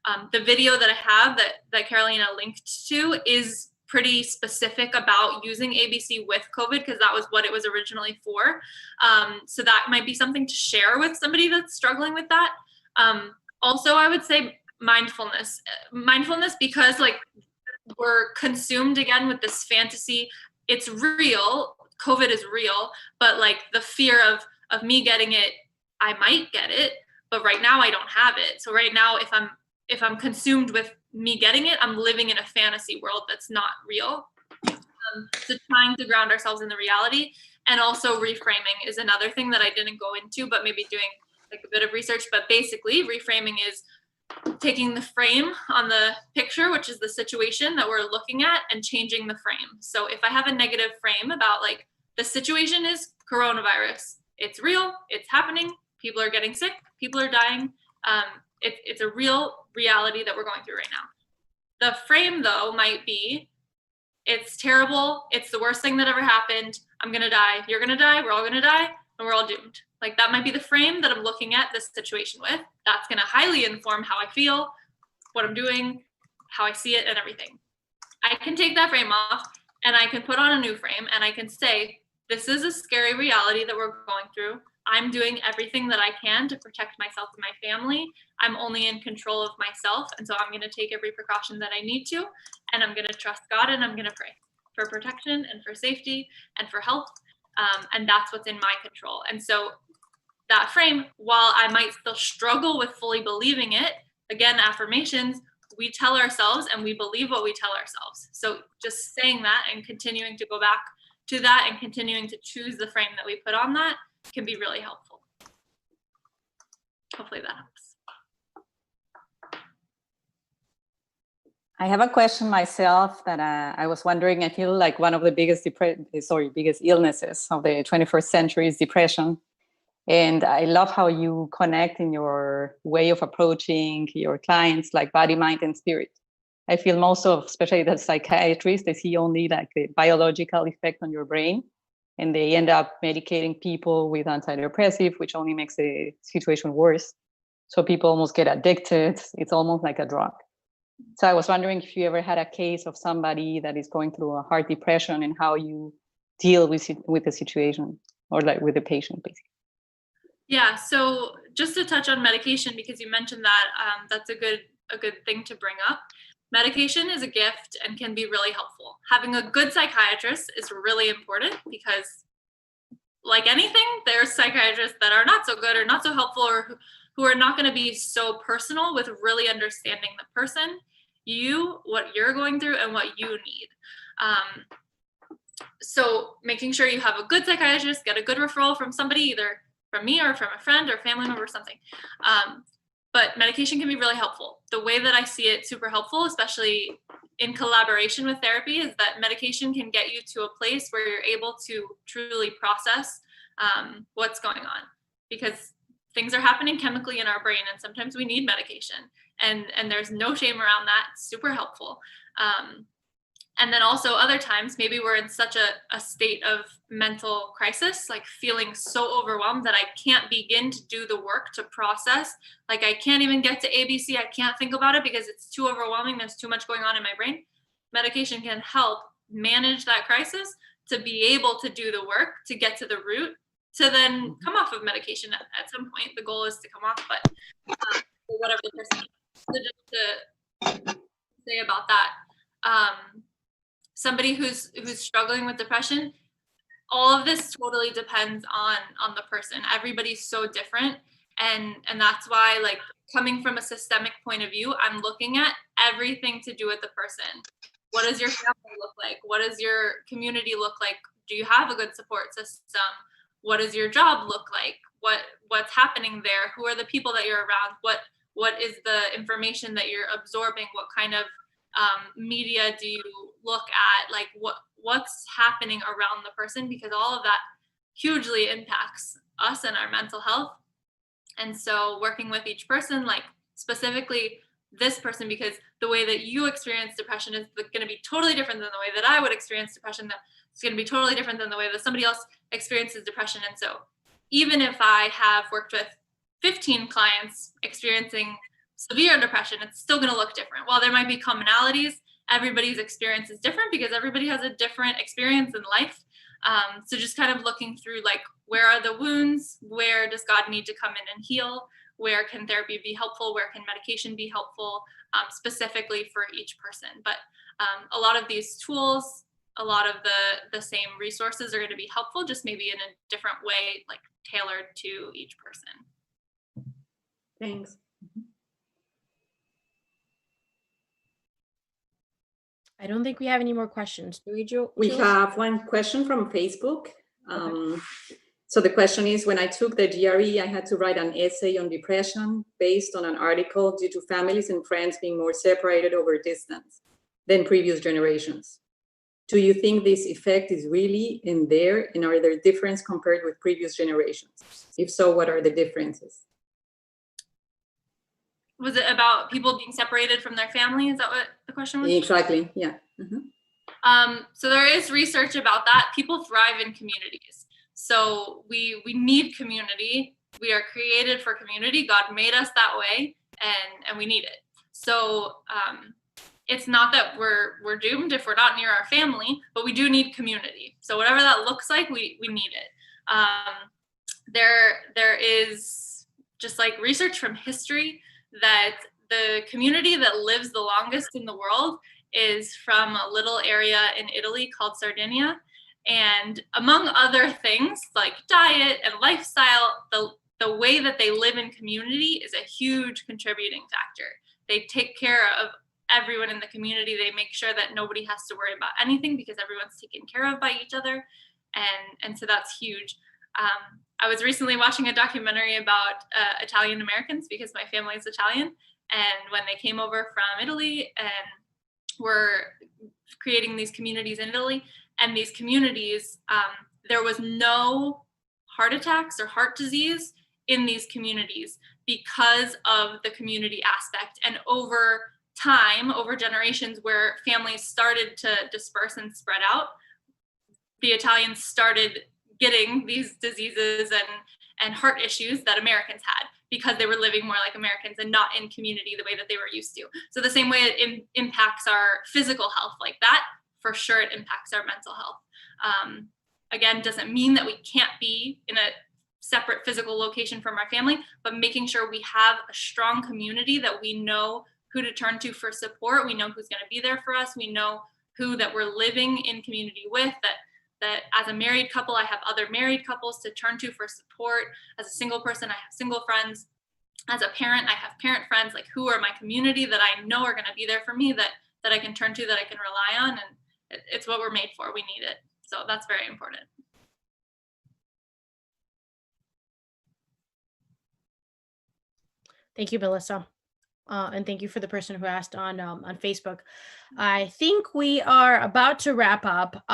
And the video that I have that Carolina linked to is pretty specific about using ABC with COVID, because that was what it was originally for. So that might be something to share with somebody that's struggling with that. Also, I would say mindfulness, because like we're consumed again with this fantasy. It's real. COVID is real, but like the fear of me getting it, I might get it, but right now I don't have it. So right now, if I'm consumed with me getting it, I'm living in a fantasy world that's not real. So trying to ground ourselves in the reality, and also reframing is another thing that I didn't go into, but maybe doing like a bit of research. But basically, reframing is taking the frame on the picture, which is the situation that we're looking at, and changing the frame. So if I have a negative frame about like the situation is coronavirus, it's real, it's happening, people are getting sick, people are dying. It's a real reality that we're going through right now. The frame though might be, it's terrible, it's the worst thing that ever happened, I'm gonna die, you're gonna die, we're all gonna die, and we're all doomed. Like that might be the frame that I'm looking at this situation with. That's gonna highly inform how I feel, what I'm doing, how I see it, and everything. I can take that frame off and I can put on a new frame, and I can say, this is a scary reality that we're going through. I'm doing everything that I can to protect myself and my family. I'm only in control of myself. And so I'm going to take every precaution that I need to, and I'm going to trust God, and I'm going to pray for protection and for safety and for health. And that's what's in my control. And so that frame, while I might still struggle with fully believing it, again, affirmations, we tell ourselves and we believe what we tell ourselves. So just saying that and continuing to go back to that and continuing to choose the frame that we put on that can be really helpful. Hopefully that helps. I have a question myself that I was wondering. I feel like one of the biggest illnesses of the 21st century is depression. And I love how you connect in your way of approaching your clients, like body, mind, and spirit. I feel most of, especially the psychiatrists, they see only like the biological effect on your brain, and they end up medicating people with antidepressive, which only makes the situation worse. So people almost get addicted. It's almost like a drug. So I was wondering if you ever had a case of somebody that is going through a hard depression and how you deal with the situation, or like with the patient, basically. Yeah, so just to touch on medication, because you mentioned that, that's a good thing to bring up. Medication is a gift and can be really helpful. Having a good psychiatrist is really important, because like anything, there's psychiatrists that are not so good or not so helpful, or who are not going to be so personal with really understanding the person, what you're going through, and what you need. So making sure you have a good psychiatrist, get a good referral from somebody, either from me or from a friend or family member or something. But medication can be really helpful. The way that I see it super helpful, especially in collaboration with therapy, is that medication can get you to a place where you're able to truly process what's going on, because things are happening chemically in our brain, and sometimes we need medication, and there's no shame around that. It's super helpful. And then also other times, maybe we're in such a state of mental crisis, like feeling so overwhelmed that I can't begin to do the work to process. Like I can't even get to ABC. I can't think about it because it's too overwhelming. There's too much going on in my brain. Medication can help manage that crisis to be able to do the work, to get to the root, to then come off of medication at some point. The goal is to come off, but whatever the person needs. So just to say about that, somebody who's struggling with depression, all of this totally depends on the person. Everybody's so different, and that's why, like, coming from a systemic point of view, I'm looking at everything to do with the person. What does your family look like? What does your community look like? Do you have a good support system? What does your job look like? What's happening there? Who are the people that you're around? What is the information that you're absorbing? What kind of media do you look at? Like what's happening around the person? Because all of that hugely impacts us and our mental health. And so working with each person, like specifically this person, because the way that you experience depression is going to be totally different than the way that I would experience depression. It's going to be totally different than the way that somebody else experiences depression. And so even if I have worked with 15 clients experiencing severe depression, it's still going to look different. While there might be commonalities, everybody's experience is different because everybody has a different experience in life. So just kind of looking through, like, where are the wounds? Where does God need to come in and heal? Where can therapy be helpful? Where can medication be helpful, specifically for each person? But a lot of these tools, a lot of the same resources are going to be helpful, just maybe in a different way, like tailored to each person. Thanks. I don't think we have any more questions. Do we, Jill? We have one question from Facebook. So the question is, when I took the GRE, I had to write an essay on depression based on an article due to families and friends being more separated over distance than previous generations. Do you think this effect is really in there, and are there differences compared with previous generations? If so, what are the differences? Was it about people being separated from their family? Is that what the question was? Exactly, yeah. So there is research about that. People thrive in communities. So we need community. We are created for community. God made us that way, and we need it. So it's not that we're doomed if we're not near our family, but we do need community. So whatever that looks like, we need it. There is just like research from history that the community that lives the longest in the world is from a little area in Italy called Sardinia. And among other things like diet and lifestyle, the way that they live in community is a huge contributing factor. They take care of everyone in the community. They make sure that nobody has to worry about anything because everyone's taken care of by each other. And so that's huge. I was recently watching a documentary about Italian Americans because my family is Italian. And when they came over from Italy and were creating these communities in Italy, and these communities, there was no heart attacks or heart disease in these communities because of the community aspect. And over time, over generations, where families started to disperse and spread out, the Italians started getting these diseases and heart issues that Americans had because they were living more like Americans and not in community the way that they were used to. So the same way it impacts our physical health like that, for sure it impacts our mental health. Again, doesn't mean that we can't be in a separate physical location from our family, but making sure we have a strong community that we know who to turn to for support. We know who's going to be there for us. We know who that we're living in community with, that as a married couple, I have other married couples to turn to for support. As a single person, I have single friends. As a parent, I have parent friends, like who are my community that I know are going to be there for me, that I can turn to, that I can rely on. And it's what we're made for. We need it. So that's very important. Thank you, Melissa. And thank you for the person who asked on Facebook. I think we are about to wrap up.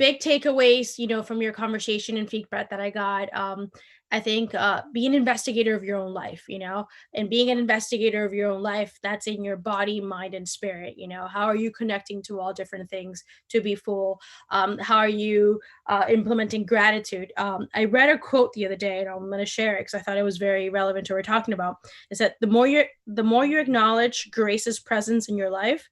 big takeaways, from your conversation and feedback that I got. I think be an investigator of your own life, and being an investigator of your own life, that's in your body, mind, and spirit. How are you connecting to all different things to be full? How are you implementing gratitude? I read a quote the other day, and I'm going to share it because I thought it was very relevant to what we're talking about. Is that the more you acknowledge grace's presence in your life,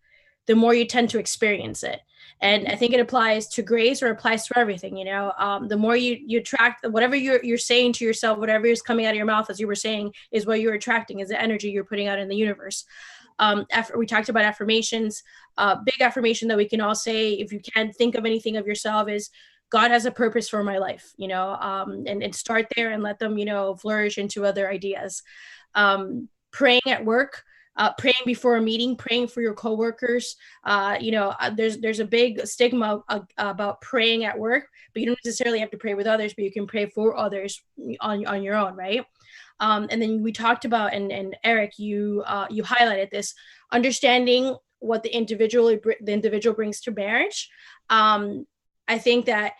the more you tend to experience it. And I think it applies to grace, or applies to everything. The more you attract whatever you're saying to yourself, whatever is coming out of your mouth, as you were saying, is what you're attracting, is the energy you're putting out in the universe. After we talked about affirmations, big affirmation that we can all say, if you can't think of anything of yourself, is God has a purpose for my life, and start there and let them, flourish into other ideas. Praying at work, praying before a meeting, praying for your coworkers. There's a big stigma about praying at work, but you don't necessarily have to pray with others, but you can pray for others on your own, right? And then we talked about, and Eric, you highlighted this, understanding what the individual brings to marriage. I think that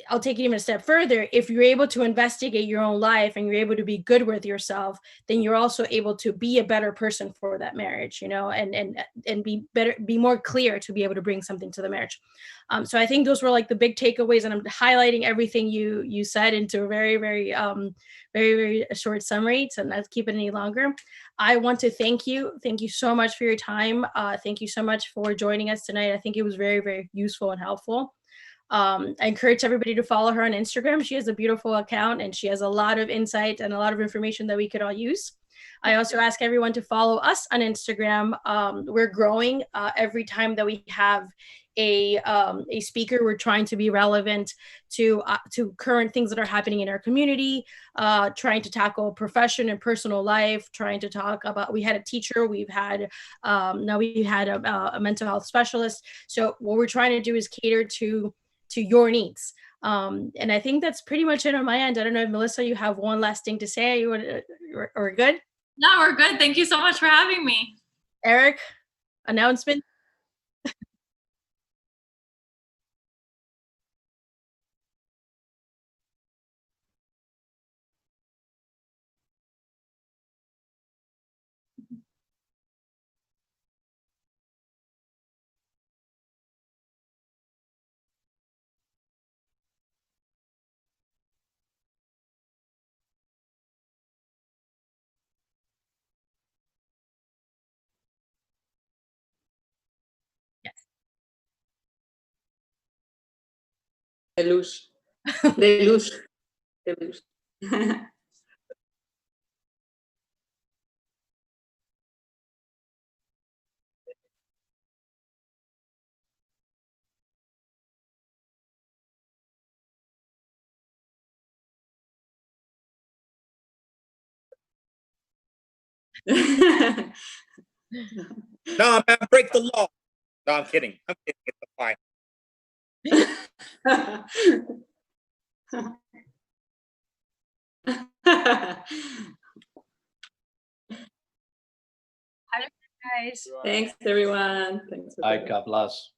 I'll take it even a step further. If you're able to investigate your own life and you're able to be good with yourself, then you're also able to be a better person for that marriage, and be more clear to be able to bring something to the marriage. So I think those were like the big takeaways, and I'm highlighting everything you said into a very, very, very, very short summary, so not keep it any longer. I want to thank you. Thank you so much for your time. Thank you so much for joining us tonight. I think it was very, very useful and helpful. I encourage everybody to follow her on Instagram. She has a beautiful account, and she has a lot of insight and a lot of information that we could all use. I also ask everyone to follow us on Instagram. We're growing every time that we have a speaker. We're trying to be relevant to current things that are happening in our community, trying to tackle profession and personal life, trying to talk about, we had a teacher, we've had, now we had a mental health specialist. So what we're trying to do is cater to your needs. And I think that's pretty much it on my end. I don't know if Melissa, you have one last thing to say. Or good? No, we're good. Thank you so much for having me. Eric, announcement? Yes. Deluge. Deluge. Deluge. No, man, break the law. No, I'm kidding. I'm kidding. It's fine. Hi, guys. Thanks, everyone. Thanks for God bless.